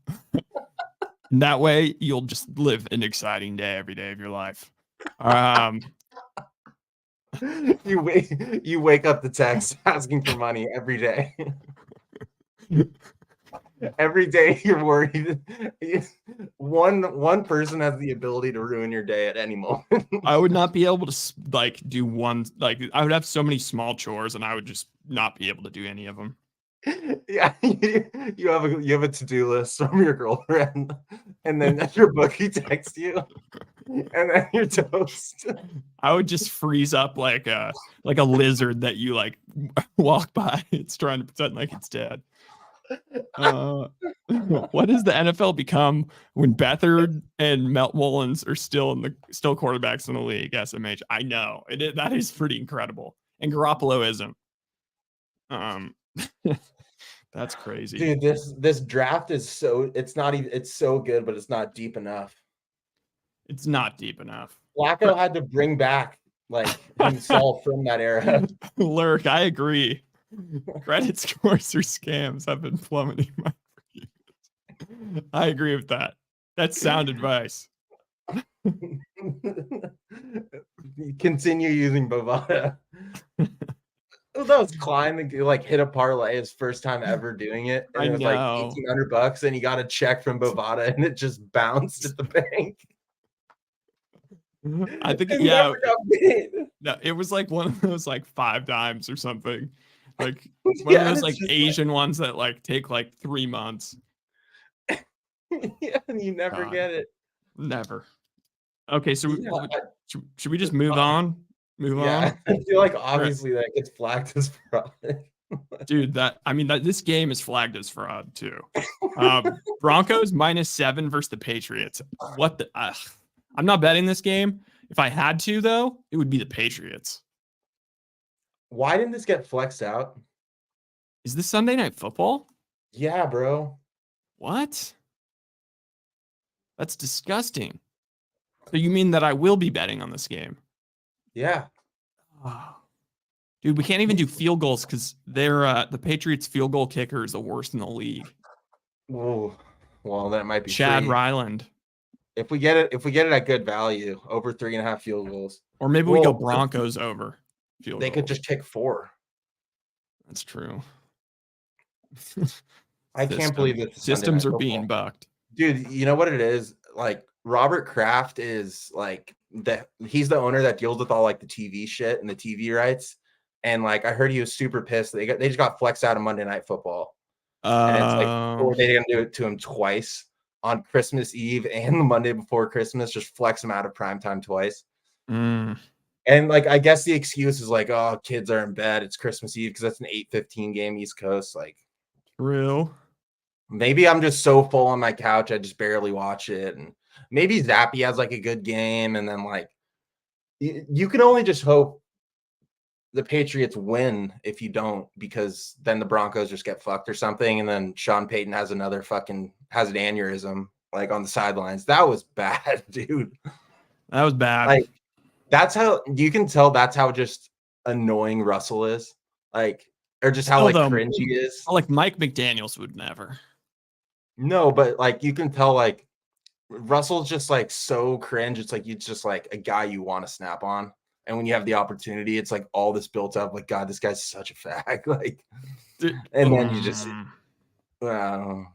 A: That way you'll just live an exciting day every day of your life.
B: You wake up the text asking for money every day. Every day you're worried. One person has the ability to ruin your day at any moment.
A: I would not be able to like do one. Like I would have so many small chores, and I would just not be able to do any of them.
B: Yeah, you have a to-do list from your girlfriend, and then your bookie texts you, and then you're toast.
A: I would just freeze up like a lizard that you like walk by. It's trying to pretend like it's dead. What does the NFL become when Beathard and Melt Mullins are still quarterbacks in the league? SMH. I know that is pretty incredible, and Garoppolo isn't. That's crazy,
B: dude. This draft is it's so good, but it's not deep enough.
A: It's not deep enough.
B: Flacco had to bring back like himself from that era.
A: Lurk, I agree. Credit scores or scams have been plummeting my reviews. I agree with that. That's sound advice.
B: Continue using Bovada. That was Klein like hit a parlay his first time ever doing it. And it was like $1,800 and he got a check from Bovada and it just bounced at the bank.
A: I think no, it was like one of those like 5 dimes or something. Like one of those like Asian ones that like take like 3 months.
B: Yeah, and you never get it.
A: Never. Okay, so should we just move on? Move on.
B: I feel like obviously that gets flagged as fraud.
A: Dude, this game is flagged as fraud too. Broncos -7 versus the Patriots. What the? I'm not betting this game. If I had to, though, it would be the Patriots.
B: Why didn't this get flexed out?
A: Is this Sunday Night Football?
B: Yeah, bro.
A: What? That's disgusting. So you mean that I will be betting on this game?
B: Yeah.
A: Oh. Dude, we can't even do field goals because the Patriots field goal kicker is the worst in the league.
B: Oh, well, that might be
A: Chad Ryland.
B: If we get it at good value, over 3.5 field goals.
A: Or maybe we go Broncos over field goals.
B: Could just kick 4.
A: That's true.
B: I can't believe that
A: systems are being bucked.
B: Dude, you know what it is? Like Robert Kraft is like he's the owner that deals with all like the TV shit and the TV rights. And like I heard he was super pissed. They just got flexed out of Monday Night Football. And it's like they're gonna do it to him twice on Christmas Eve and the Monday before Christmas, just flex him out of primetime twice. And like I guess the excuse is like, oh, kids are in bed. It's Christmas Eve because that's an 8:15 game East Coast. Like
A: real.
B: Maybe I'm just so full on my couch I just barely watch it. And maybe Zappy has like a good game, and then like you can only just hope the Patriots win if you don't, because then the Broncos just get fucked or something, and then Sean Payton has an aneurysm like on the sidelines. That was bad, dude.
A: That was bad.
B: Like that's how you can tell that's how just annoying Russell is. Like, or just how cringe he is.
A: Like Mike McDaniels would never.
B: No, but like you can tell like Russell's just like so cringe. It's like it's just like a guy you want to snap on. And when you have the opportunity, it's like all this built up, like, God, this guy's such a fag. Like, and then you just,
A: well,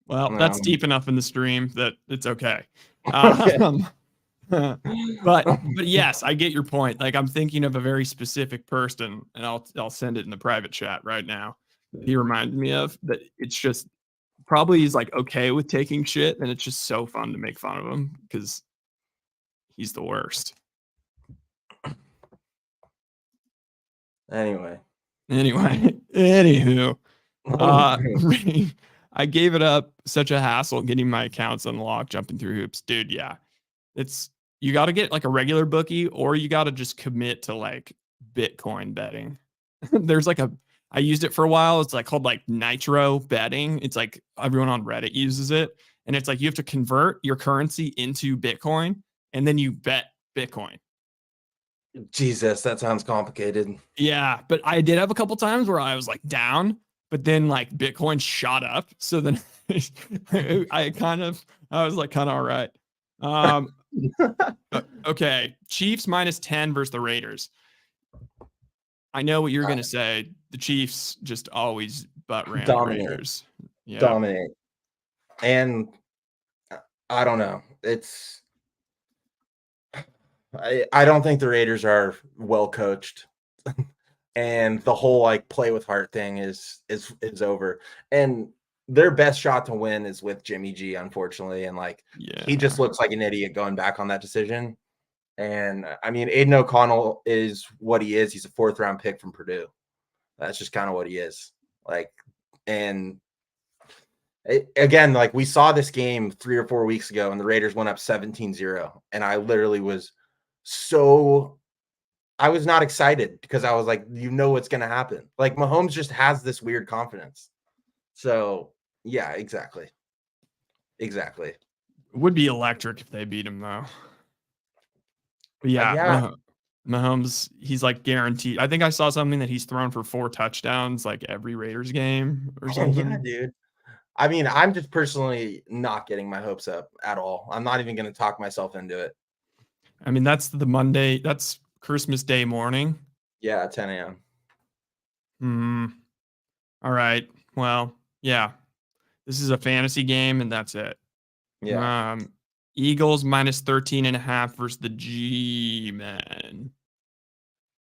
B: um,
A: that's deep enough in the stream that it's okay.
B: okay.
A: But yes, I get your point. Like, I'm thinking of a very specific person, and I'll send it in the private chat right now. He reminds me of that. It's just probably he's like okay with taking shit, and it's just so fun to make fun of him because he's the worst.
B: Anyway,
A: anywho, I gave it up. Such a hassle getting my accounts unlocked, jumping through hoops, dude. Yeah, it's you got to get like a regular bookie, or you got to just commit to like Bitcoin betting. There's like I used it for a while. It's like called like Nitro betting. It's like everyone on Reddit uses it, and it's like you have to convert your currency into Bitcoin, and then you bet Bitcoin.
B: Jesus, that sounds complicated.
A: Yeah, but I did have a couple times where I was like down, but then like Bitcoin shot up. So then I was like kind of all right. Okay, Chiefs -10 versus the Raiders. I know what you're gonna say. The Chiefs just always butt ram the Raiders.
B: Yeah. Dominate. And I don't know. It's I don't think the Raiders are well coached. And the whole like play with heart thing is over. And their best shot to win is with Jimmy G, unfortunately. And like he just looks like an idiot going back on that decision. And I mean, Aiden O'Connell is what he is. He's a 4th round pick from Purdue. That's just kind of what he is. Like, and again, like we saw this game 3 or 4 weeks ago and the Raiders went up 17-0. And I literally was I was not excited because I was like, you know what's going to happen. Like Mahomes just has this weird confidence. So yeah, exactly. Exactly.
A: It would be electric if they beat him though. But yeah. Mahomes, he's like guaranteed. I think I saw something that he's thrown for 4 touchdowns like every Raiders game or something.
B: Yeah, dude. I mean, I'm just personally not getting my hopes up at all. I'm not even going to talk myself into it.
A: I mean, that's that's Christmas Day morning.
B: Yeah, 10 a.m.
A: All right. Well, yeah. This is a fantasy game, and that's it.
B: Yeah.
A: Eagles -13.5 versus the G-Men.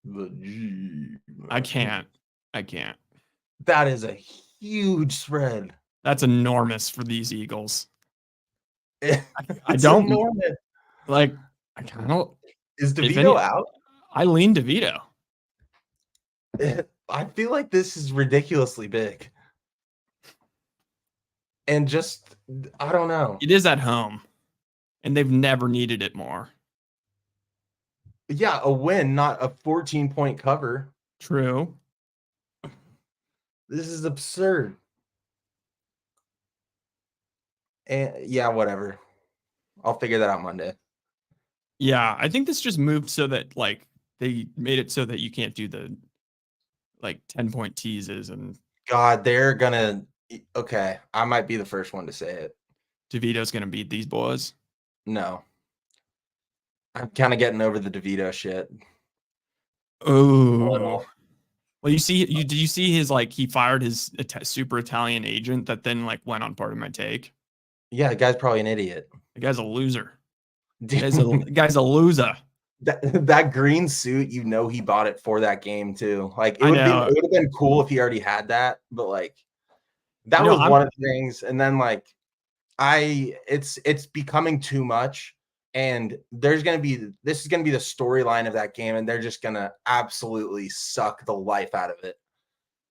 B: The G-Men.
A: I can't.
B: That is a huge spread.
A: That's enormous for these Eagles.
B: I don't enormous.
A: Like. I kind of
B: is DeVito out?
A: I lean DeVito.
B: I feel like this is ridiculously big. And just I don't know.
A: It is at home. And they've never needed it more.
B: Yeah, a win, not a 14-point cover.
A: True.
B: This is absurd. And yeah, whatever. I'll figure that out Monday.
A: Yeah, I think this just moved so that like they made it so that you can't do the like 10-point teases and
B: God, they're gonna okay. I might be the first one to say it.
A: DeVito's gonna beat these boys.
B: No. I'm kind of getting over the DeVito shit.
A: Oh. Well, did you see his like he fired his super Italian agent that then like went on Part of My Take?
B: Yeah, the guy's probably an idiot.
A: The guy's a loser. The guy's a loser.
B: That green suit, you know, he bought it for that game too. Like it would have been cool if he already had that, but like that was one of the things. And then like it's becoming too much, and this is gonna be the storyline of that game, and they're just gonna absolutely suck the life out of it,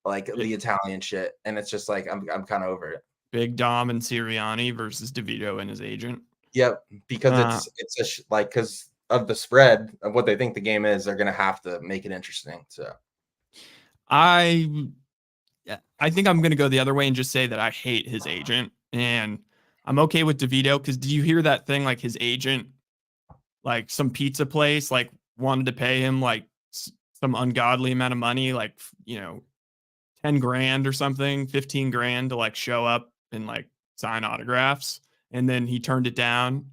B: like the Italian shit. And it's just like I'm kind of over it.
A: Big Dom and Sirianni versus DeVito and his agent.
B: Yep, because it's because of the spread of what they think the game is, they're going to have to make it interesting. So
A: I think I'm going to go the other way and just say that I hate his agent, and I'm okay with DeVito because do you hear that thing like his agent, like some pizza place, like wanted to pay him like some ungodly amount of money, like, you know, 10 grand or something, 15 grand to like show up and like sign autographs. And then he turned it down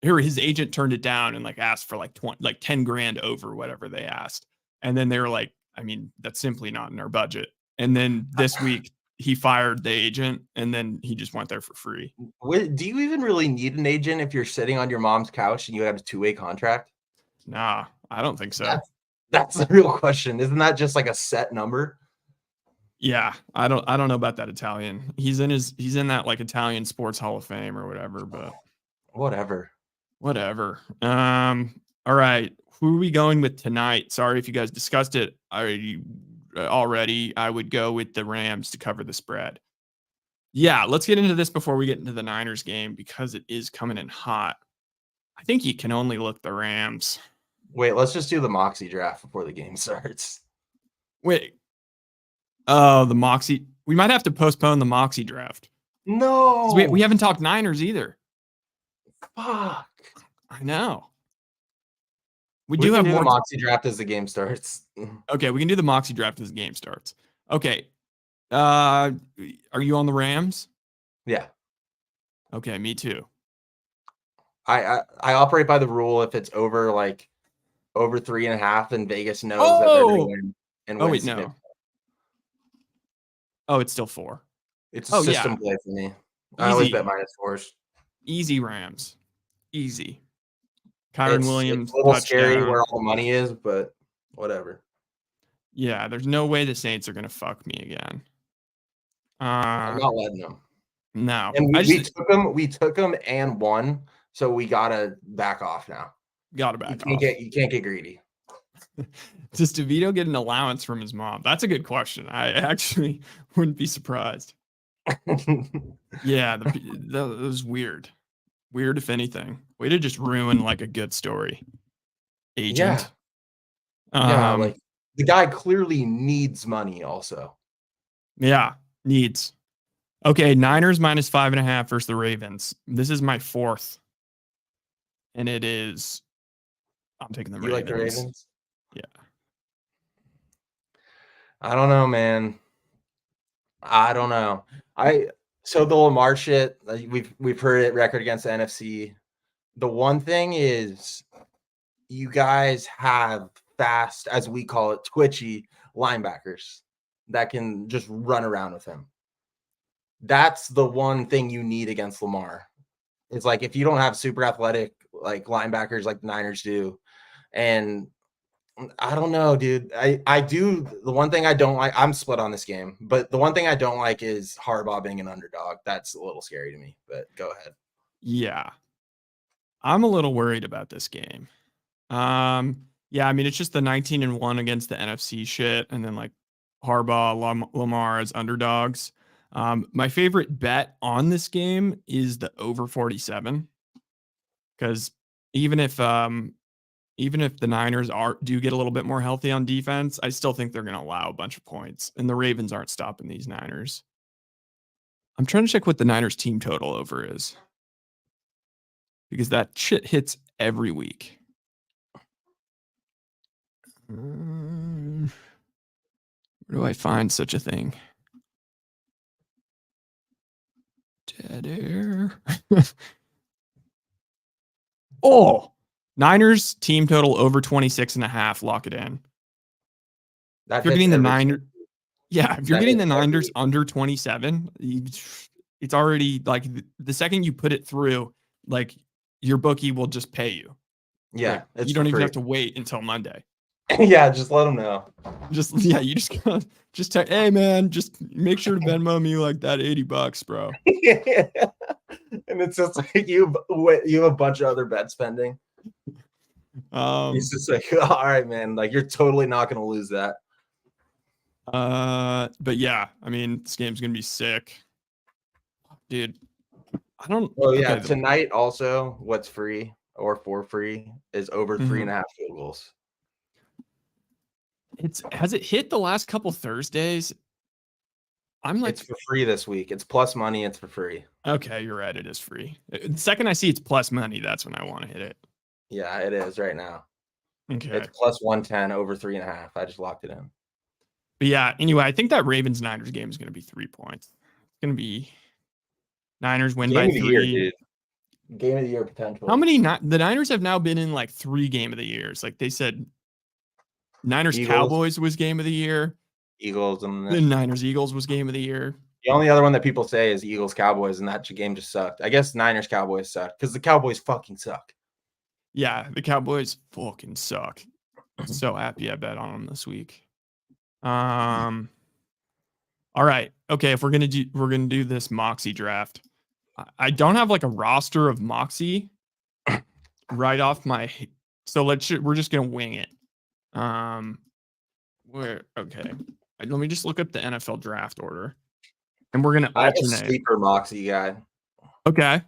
A: his agent turned it down and like asked for like 10 grand over whatever they asked. And then they were like, I mean, that's simply not in our budget. And then this week he fired the agent and then he just went there for free.
B: Do you even really need an agent if you're sitting on your mom's couch and you have a 2-way contract?
A: Nah, I don't think so.
B: That's the real question. Isn't that just like a set number?
A: Yeah, I don't know about that Italian. He's in that like Italian sports hall of fame or whatever, but
B: Whatever.
A: All right. Who are we going with tonight? Sorry if you guys discussed it already. I would go with the Rams to cover the spread. Yeah, let's get into this before we get into the Niners game because it is coming in hot. I think you can only look the Rams.
B: Wait, let's just do the Moxie draft before the game starts.
A: Wait. Oh, the Moxie. We might have to postpone the Moxie draft.
B: No.
A: We haven't talked Niners either.
B: Fuck.
A: I know. We
B: do
A: have
B: more
A: more
B: Moxie draft as the game starts.
A: Okay, we can do the Moxie draft as the game starts. Okay. Are you on the Rams?
B: Yeah.
A: Okay, me too.
B: I operate by the rule if it's over 3.5 and Vegas knows that they're going to win and win.
A: Wait, no. Oh, it's still 4.
B: It's a system play for me. I always bet -4s.
A: Easy Rams. Easy. Kyron Williams.
B: It's a little scary where all the money is, but whatever.
A: Yeah, there's no way the Saints are going to fuck me again.
B: I'm not letting them.
A: No.
B: And we took them and won, so we got to back off now.
A: Got to back off.
B: You can't get greedy.
A: Does DeVito get an allowance from his mom? That's a good question. I actually wouldn't be surprised. Yeah, that was weird. Weird, if anything. Way to just ruin like a good story. Agent.
B: Yeah, like the guy clearly needs money also.
A: Yeah, needs. Okay, Niners -5.5 versus the Ravens. This is my 4th. And it is I'm taking the Ravens.
B: You like the Ravens?
A: Yeah.
B: I don't know, man. I don't know. So the Lamar shit, we've heard it record against the NFC. The one thing is you guys have fast, as we call it, twitchy linebackers that can just run around with him. That's the one thing you need against Lamar. It's like if you don't have super athletic like linebackers like the Niners do, and I don't know, dude. I do. The one thing I don't like, I'm split on this game, but the one thing I don't like is Harbaugh being an underdog. That's a little scary to me, but go ahead.
A: Yeah. I'm a little worried about this game. Yeah, I mean, it's just the 19-1 against the NFC shit, and then like Harbaugh, Lamar as underdogs. My favorite bet on this game is the over 47, because even if the Niners do get a little bit more healthy on defense, I still think they're going to allow a bunch of points, and the Ravens aren't stopping these Niners. I'm trying to check what the Niners team total over is, because that shit hits every week. Where do I find such a thing? Dead air. Oh, Niners team total over 26.5. Lock it in. If you're getting the Niners, if you're getting the Niners under 27, it's already like the second you put it through, like your bookie will just pay you.
B: Yeah,
A: like, you don't even have to wait until Monday.
B: Yeah, just let them know.
A: You just gotta hey man, just make sure to Venmo me like that $80, bro.
B: Yeah. And it's just like you have a bunch of other bet spending. He's just like, all right, man, like you're totally not gonna lose that.
A: But yeah, I mean, this game's gonna be sick, dude. I don't.
B: Oh yeah, tonight also, what's free or for free is over 3.5 field goals.
A: Has it hit the last couple Thursdays? I'm like,
B: it's for free this week. It's plus money. It's for free.
A: Okay, you're right. It is free. The second I see it's plus money, that's when I want to hit it.
B: Yeah, it is right now.
A: Okay,
B: it's plus 110 over 3.5. I just locked it in.
A: But yeah, anyway, I think that Ravens Niners game is going to be 3 points. It's going to be Niners win by 3.
B: Game of the year potential.
A: How many? The Niners have now been in like 3 game of the years. Like they said, Niners Cowboys was game of the year.
B: Eagles and
A: the Niners Eagles was game of the year.
B: The only other one that people say is Eagles Cowboys, and that game just sucked. I guess Niners Cowboys sucked because the Cowboys fucking suck.
A: Yeah, the Cowboys fucking suck. So happy I bet on them this week. All right. Okay, if we're gonna do this Moxie draft. I don't have like a roster of Moxie right off my, so we're just gonna wing it. Okay. Let me just look up the NFL draft order. And we're gonna alternate.
B: I have a sleeper Moxie guy.
A: Okay.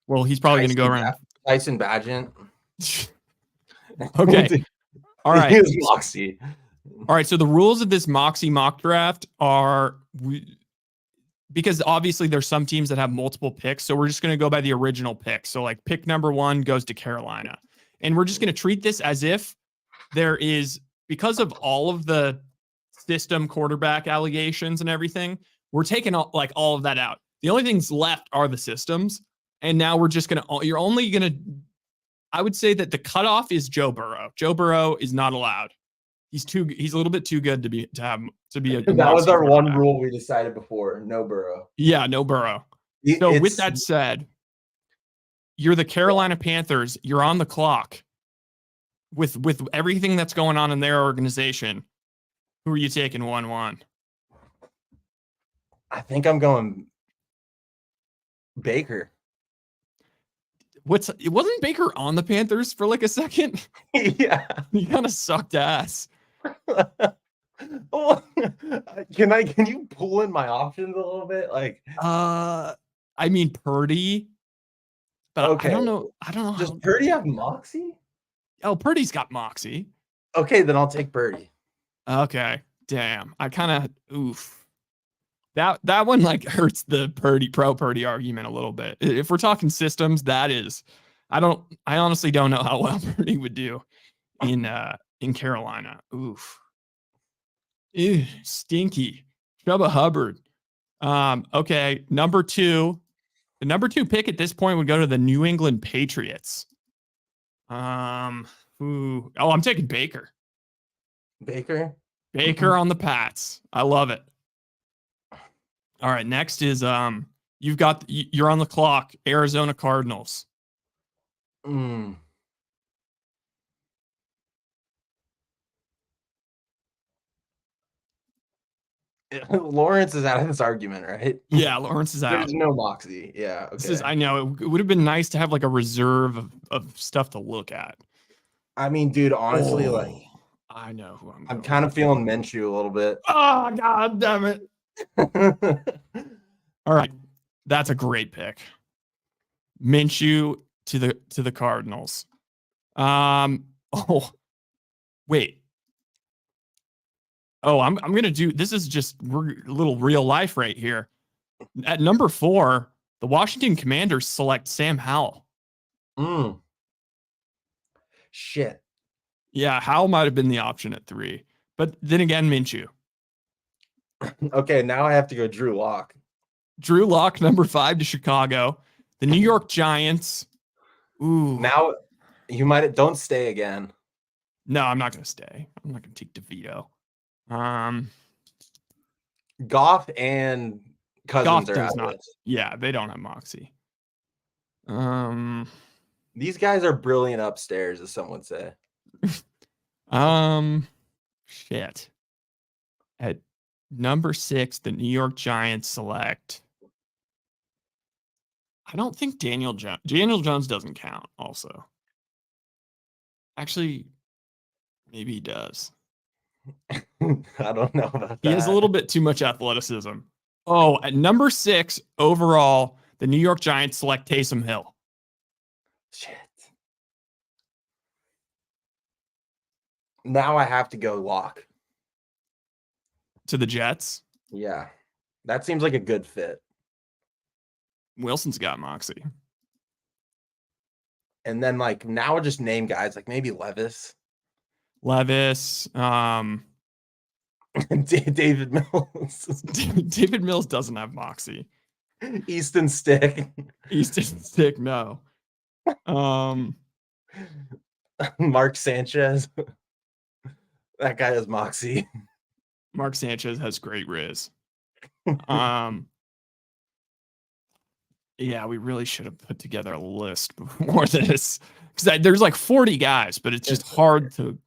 A: Well, he's probably gonna go around.
B: Tyson Bagent.
A: Okay. All right.
B: Moxie.
A: All right. So the rules of this Moxie mock draft are because obviously there's some teams that have multiple picks. So we're just going to go by the original pick. So like pick number 1 goes to Carolina. And we're just going to treat this as if there is, because of all of the system quarterback allegations and everything, we're taking all of that out. The only things left are the systems. And now we're just going to, you're only going to, I would say that the cutoff is Joe Burrow. Joe Burrow is not allowed. He's a little bit too good to be a.
B: That was our one rule we decided before. No Burrow.
A: Yeah, no Burrow. So with that said, you're the Carolina Panthers. You're on the clock with everything that's going on in their organization. Who are you taking 1-1?
B: I think I'm going Baker.
A: Wasn't Baker on the Panthers for like a second?
B: Yeah.
A: He kind of sucked ass.
B: Can you pull in my options a little bit? Like
A: I mean Purdy. But okay. I don't know.
B: Does Purdy have Moxie?
A: Oh, Purdy's got Moxie.
B: Okay, then I'll take Purdy.
A: Okay. Damn. I kind of oof. That one like hurts the Purdy argument a little bit. If we're talking systems, that is, I honestly don't know how well Purdy would do in Carolina. Oof. Ew, stinky. Chubba Hubbard. Okay, number 2. The number 2 pick at this point would go to the New England Patriots. I'm taking Baker.
B: Baker
A: on the Pats. I love it. All right, next is you're on the clock, Arizona Cardinals.
B: Lawrence is out of this argument, right?
A: Yeah, Lawrence is out.
B: There's no Moxie. Yeah, okay.
A: I know it would have been nice to have like a reserve of stuff to look at.
B: I mean, dude, honestly,
A: I know who
B: I'm kind of feeling Minshew a little bit.
A: Oh, god damn it. All right. That's a great pick. Minshew to the Cardinals. Wait. Oh, I'm going to do, this is just a little real life right here. At number 4, the Washington Commanders select Sam Howell.
B: Shit.
A: Yeah, Howell might have been the option at 3. But then again, Minshew.
B: Okay, now I have to go Drew Lock.
A: Drew Lock, number 5 to Chicago. The New York Giants. Ooh.
B: Now don't stay again.
A: No, I'm not going to stay. I'm not going to take DeVito.
B: Goff and Cousins are out not.
A: Yeah, they don't have Moxie.
B: These guys are brilliant upstairs, as some would say.
A: Shit. At number 6, the New York Giants select. I don't think Daniel Jones doesn't count. Also, actually, maybe he does.
B: I don't know about that.
A: He has a little bit too much athleticism. Oh, at number 6 overall, the New York Giants select Taysom Hill.
B: Shit. Now I have to go Lock.
A: To the Jets?
B: Yeah. That seems like a good fit.
A: Wilson's got Moxie.
B: And then now just name guys like maybe Levis. David Mills.
A: David Mills doesn't have Moxie.
B: Easton Stick.
A: No.
B: Mark Sanchez. That guy has moxie.
A: Mark Sanchez has great riz. Yeah, we really should have put together a list before this, because there's like 40 guys, but it's just hard to.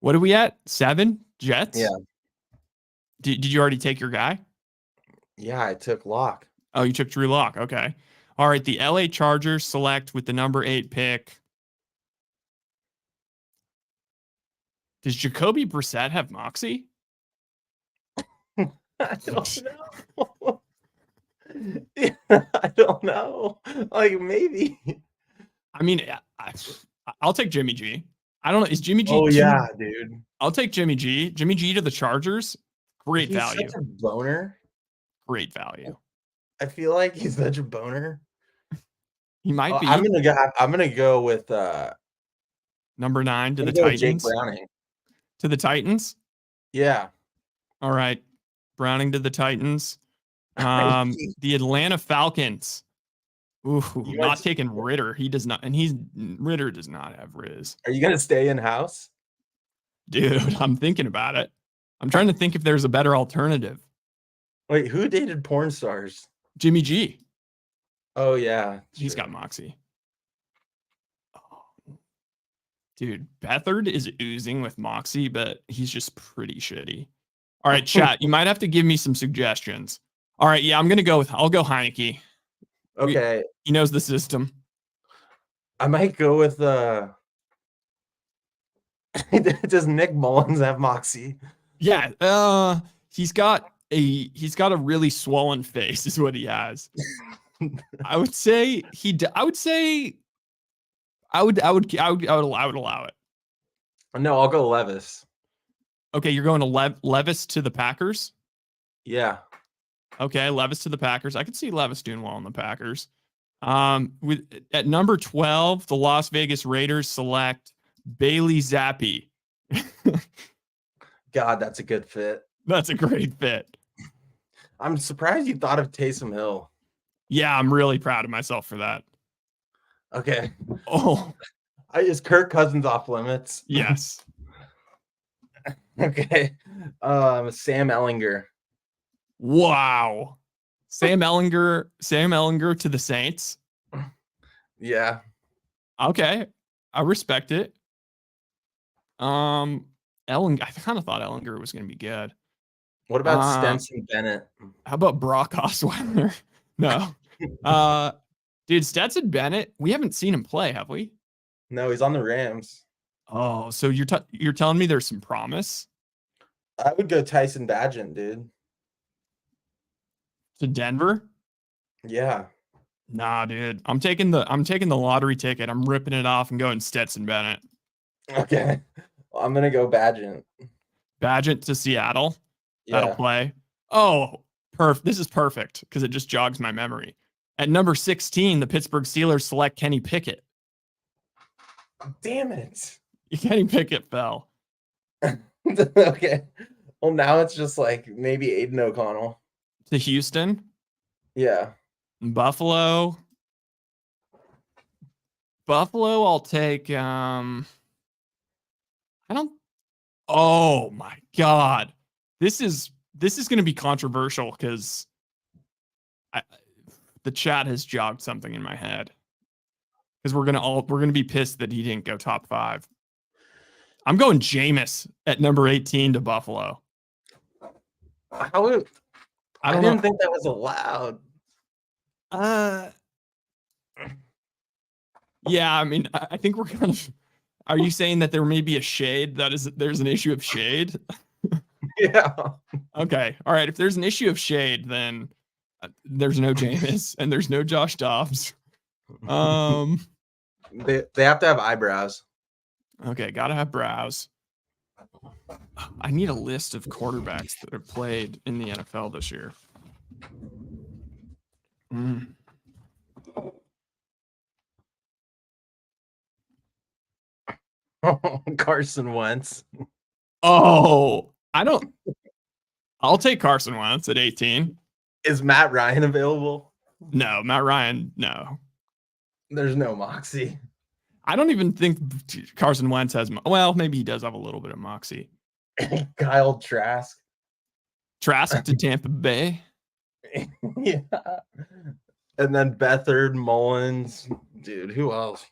A: What are we at? 7 Jets?
B: Yeah.
A: Did you already take your guy?
B: Yeah, I took Locke.
A: Oh, you took Drew Lock. Okay. All right. The LA Chargers select with the number 8 pick. Does Jacoby Brissett have moxie?
B: I don't know. Yeah, I don't know. Like, maybe.
A: I mean, I'll take Jimmy G. I don't know. Is Jimmy G?
B: Oh, yeah, dude.
A: I'll take Jimmy G. Jimmy G to the Chargers. Great
B: He's
A: value.
B: such a boner.
A: Great value.
B: I feel like he's such a boner.
A: He might be.
B: I'm gonna go with
A: number 9 to the
B: Titans.
A: Titans.
B: Jake Browning.
A: To the Titans.
B: Yeah.
A: All right. Browning to the Titans. The Atlanta Falcons. Ooh, not taking Ritter. He does not, and Ritter does not have Riz.
B: Are you gonna stay in house?
A: Dude, I'm thinking about it. I'm trying to think if there's a better alternative.
B: Wait, who dated porn stars?
A: Jimmy G.
B: Oh yeah.
A: He's got moxie. Oh. Dude, Beathard is oozing with moxie, but he's just pretty shitty. All right, chat. You might have to give me some suggestions. All right, yeah, I'll go Heineke.
B: Okay.
A: He knows the system.
B: I might go with does Nick Mullins have moxie?
A: Yeah, he's got a really swollen face is what he has. I would say I would allow it.
B: No, I'll go Levis.
A: Okay, you're going to Levis to the Packers?
B: Yeah.
A: Okay, Levis to the Packers. I could see Levis doing well in the Packers. At number 12, the Las Vegas Raiders select Bailey Zappi.
B: God, that's a good fit.
A: That's a great fit.
B: I'm surprised you thought of Taysom Hill.
A: Yeah, I'm really proud of myself for that.
B: Okay.
A: Oh.
B: Is Kirk Cousins off limits?
A: Yes.
B: Okay. Sam Ellinger.
A: Wow. Sam Ellinger to the Saints.
B: Yeah.
A: Okay. I respect it. Ellinger, I kind of thought Ellinger was going to be good.
B: What about Stetson Bennett?
A: How about Brock Osweiler? No. Dude, Stetson Bennett, we haven't seen him play, have we?
B: No, he's on the Rams.
A: Oh, so you're telling me there's some promise?
B: I would go Tyson Bagent, dude.
A: To Denver?
B: Yeah.
A: Nah, dude. I'm taking the lottery ticket. I'm ripping it off and going Stetson Bennett.
B: Okay. Well, I'm gonna go Bagent.
A: Bagent to Seattle.
B: Yeah.
A: That'll play. Oh, this is perfect because it just jogs my memory. At number 16, the Pittsburgh Steelers select Kenny Pickett.
B: Damn it.
A: Kenny Pickett fell.
B: Okay. Well, now it's just like maybe Aiden O'Connell.
A: To Houston.
B: Yeah.
A: Buffalo, I'll take oh my god. This is going to be controversial because the chat has jogged something in my head. Because we're going to be pissed that he didn't go top 5. I'm going Jameis at number 18 to Buffalo.
B: I didn't think that was allowed.
A: Yeah, I mean, I think we're kind of. Are you saying that there may be a shade? There's an issue of shade?
B: Yeah.
A: Okay. All right. If there's an issue of shade, then there's no Jameis and there's no Josh Dobbs.
B: They have to have eyebrows.
A: Okay, gotta have brows. I need a list of quarterbacks that have played in the NFL this year.
B: Carson Wentz.
A: Oh, I'll take Carson Wentz at 18.
B: Is Matt Ryan available?
A: No, Matt Ryan. No,
B: There's no moxie.
A: I don't even think Carson Wentz has. Well, maybe he does have a little bit of moxie.
B: Kyle Trask.
A: Trask to Tampa Bay.
B: Yeah. And then Beathard, Mullins. Dude, who else?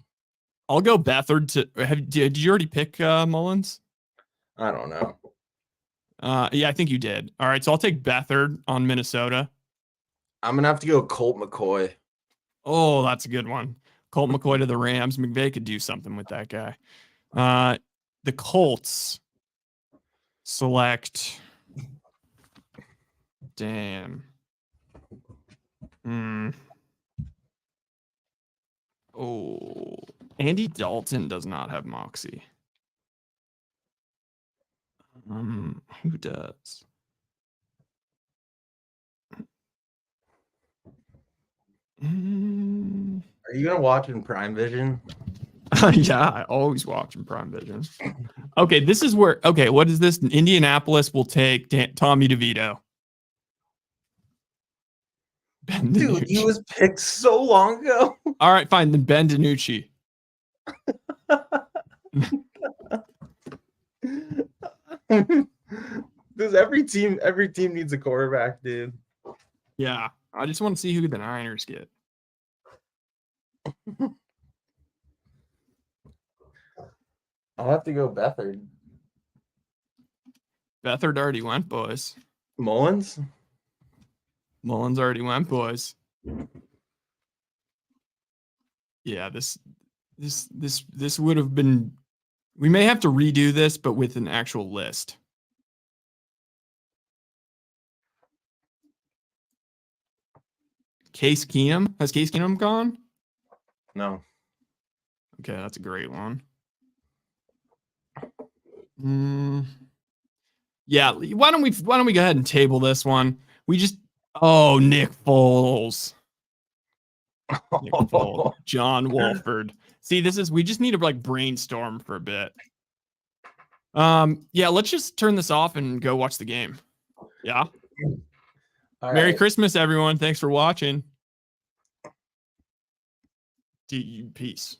A: I'll go Beathard to. Did you already pick Mullins?
B: I don't know.
A: Yeah, I think you did. All right, so I'll take Beathard on Minnesota.
B: I'm gonna have to go Colt McCoy.
A: Oh, that's a good one. Colt McCoy to the Rams. McVay could do something with that guy. The Colts select. Damn. Oh, Andy Dalton does not have moxie. Who does?
B: Are you gonna watch in Prime Vision?
A: Yeah, I always watch in Prime Vision. Okay, this is where. Okay, what is this? Indianapolis will take Tommy DeVito. Ben
B: Dude,
A: DiNucci.
B: he was picked so long ago.
A: All right, fine. Then Ben DiNucci.
B: Does every team needs a quarterback, dude?
A: Yeah, I just want to see who the Niners get.
B: I'll have to go Beathard.
A: Beathard already went, boys.
B: Mullins?
A: Mullins already went, boys. Yeah, this would have been. We may have to redo this, but with an actual list. Case Keenum? Has Case Keenum gone?
B: No.
A: Okay, that's a great one. Yeah, why don't we go ahead and table this one? We just Nick Foles. Nick Foles. John Wolford. See, we just need to like brainstorm for a bit. Yeah, let's just turn this off and go watch the game. Yeah.
B: All
A: Merry
B: right.
A: Christmas, everyone. Thanks for watching. Peace.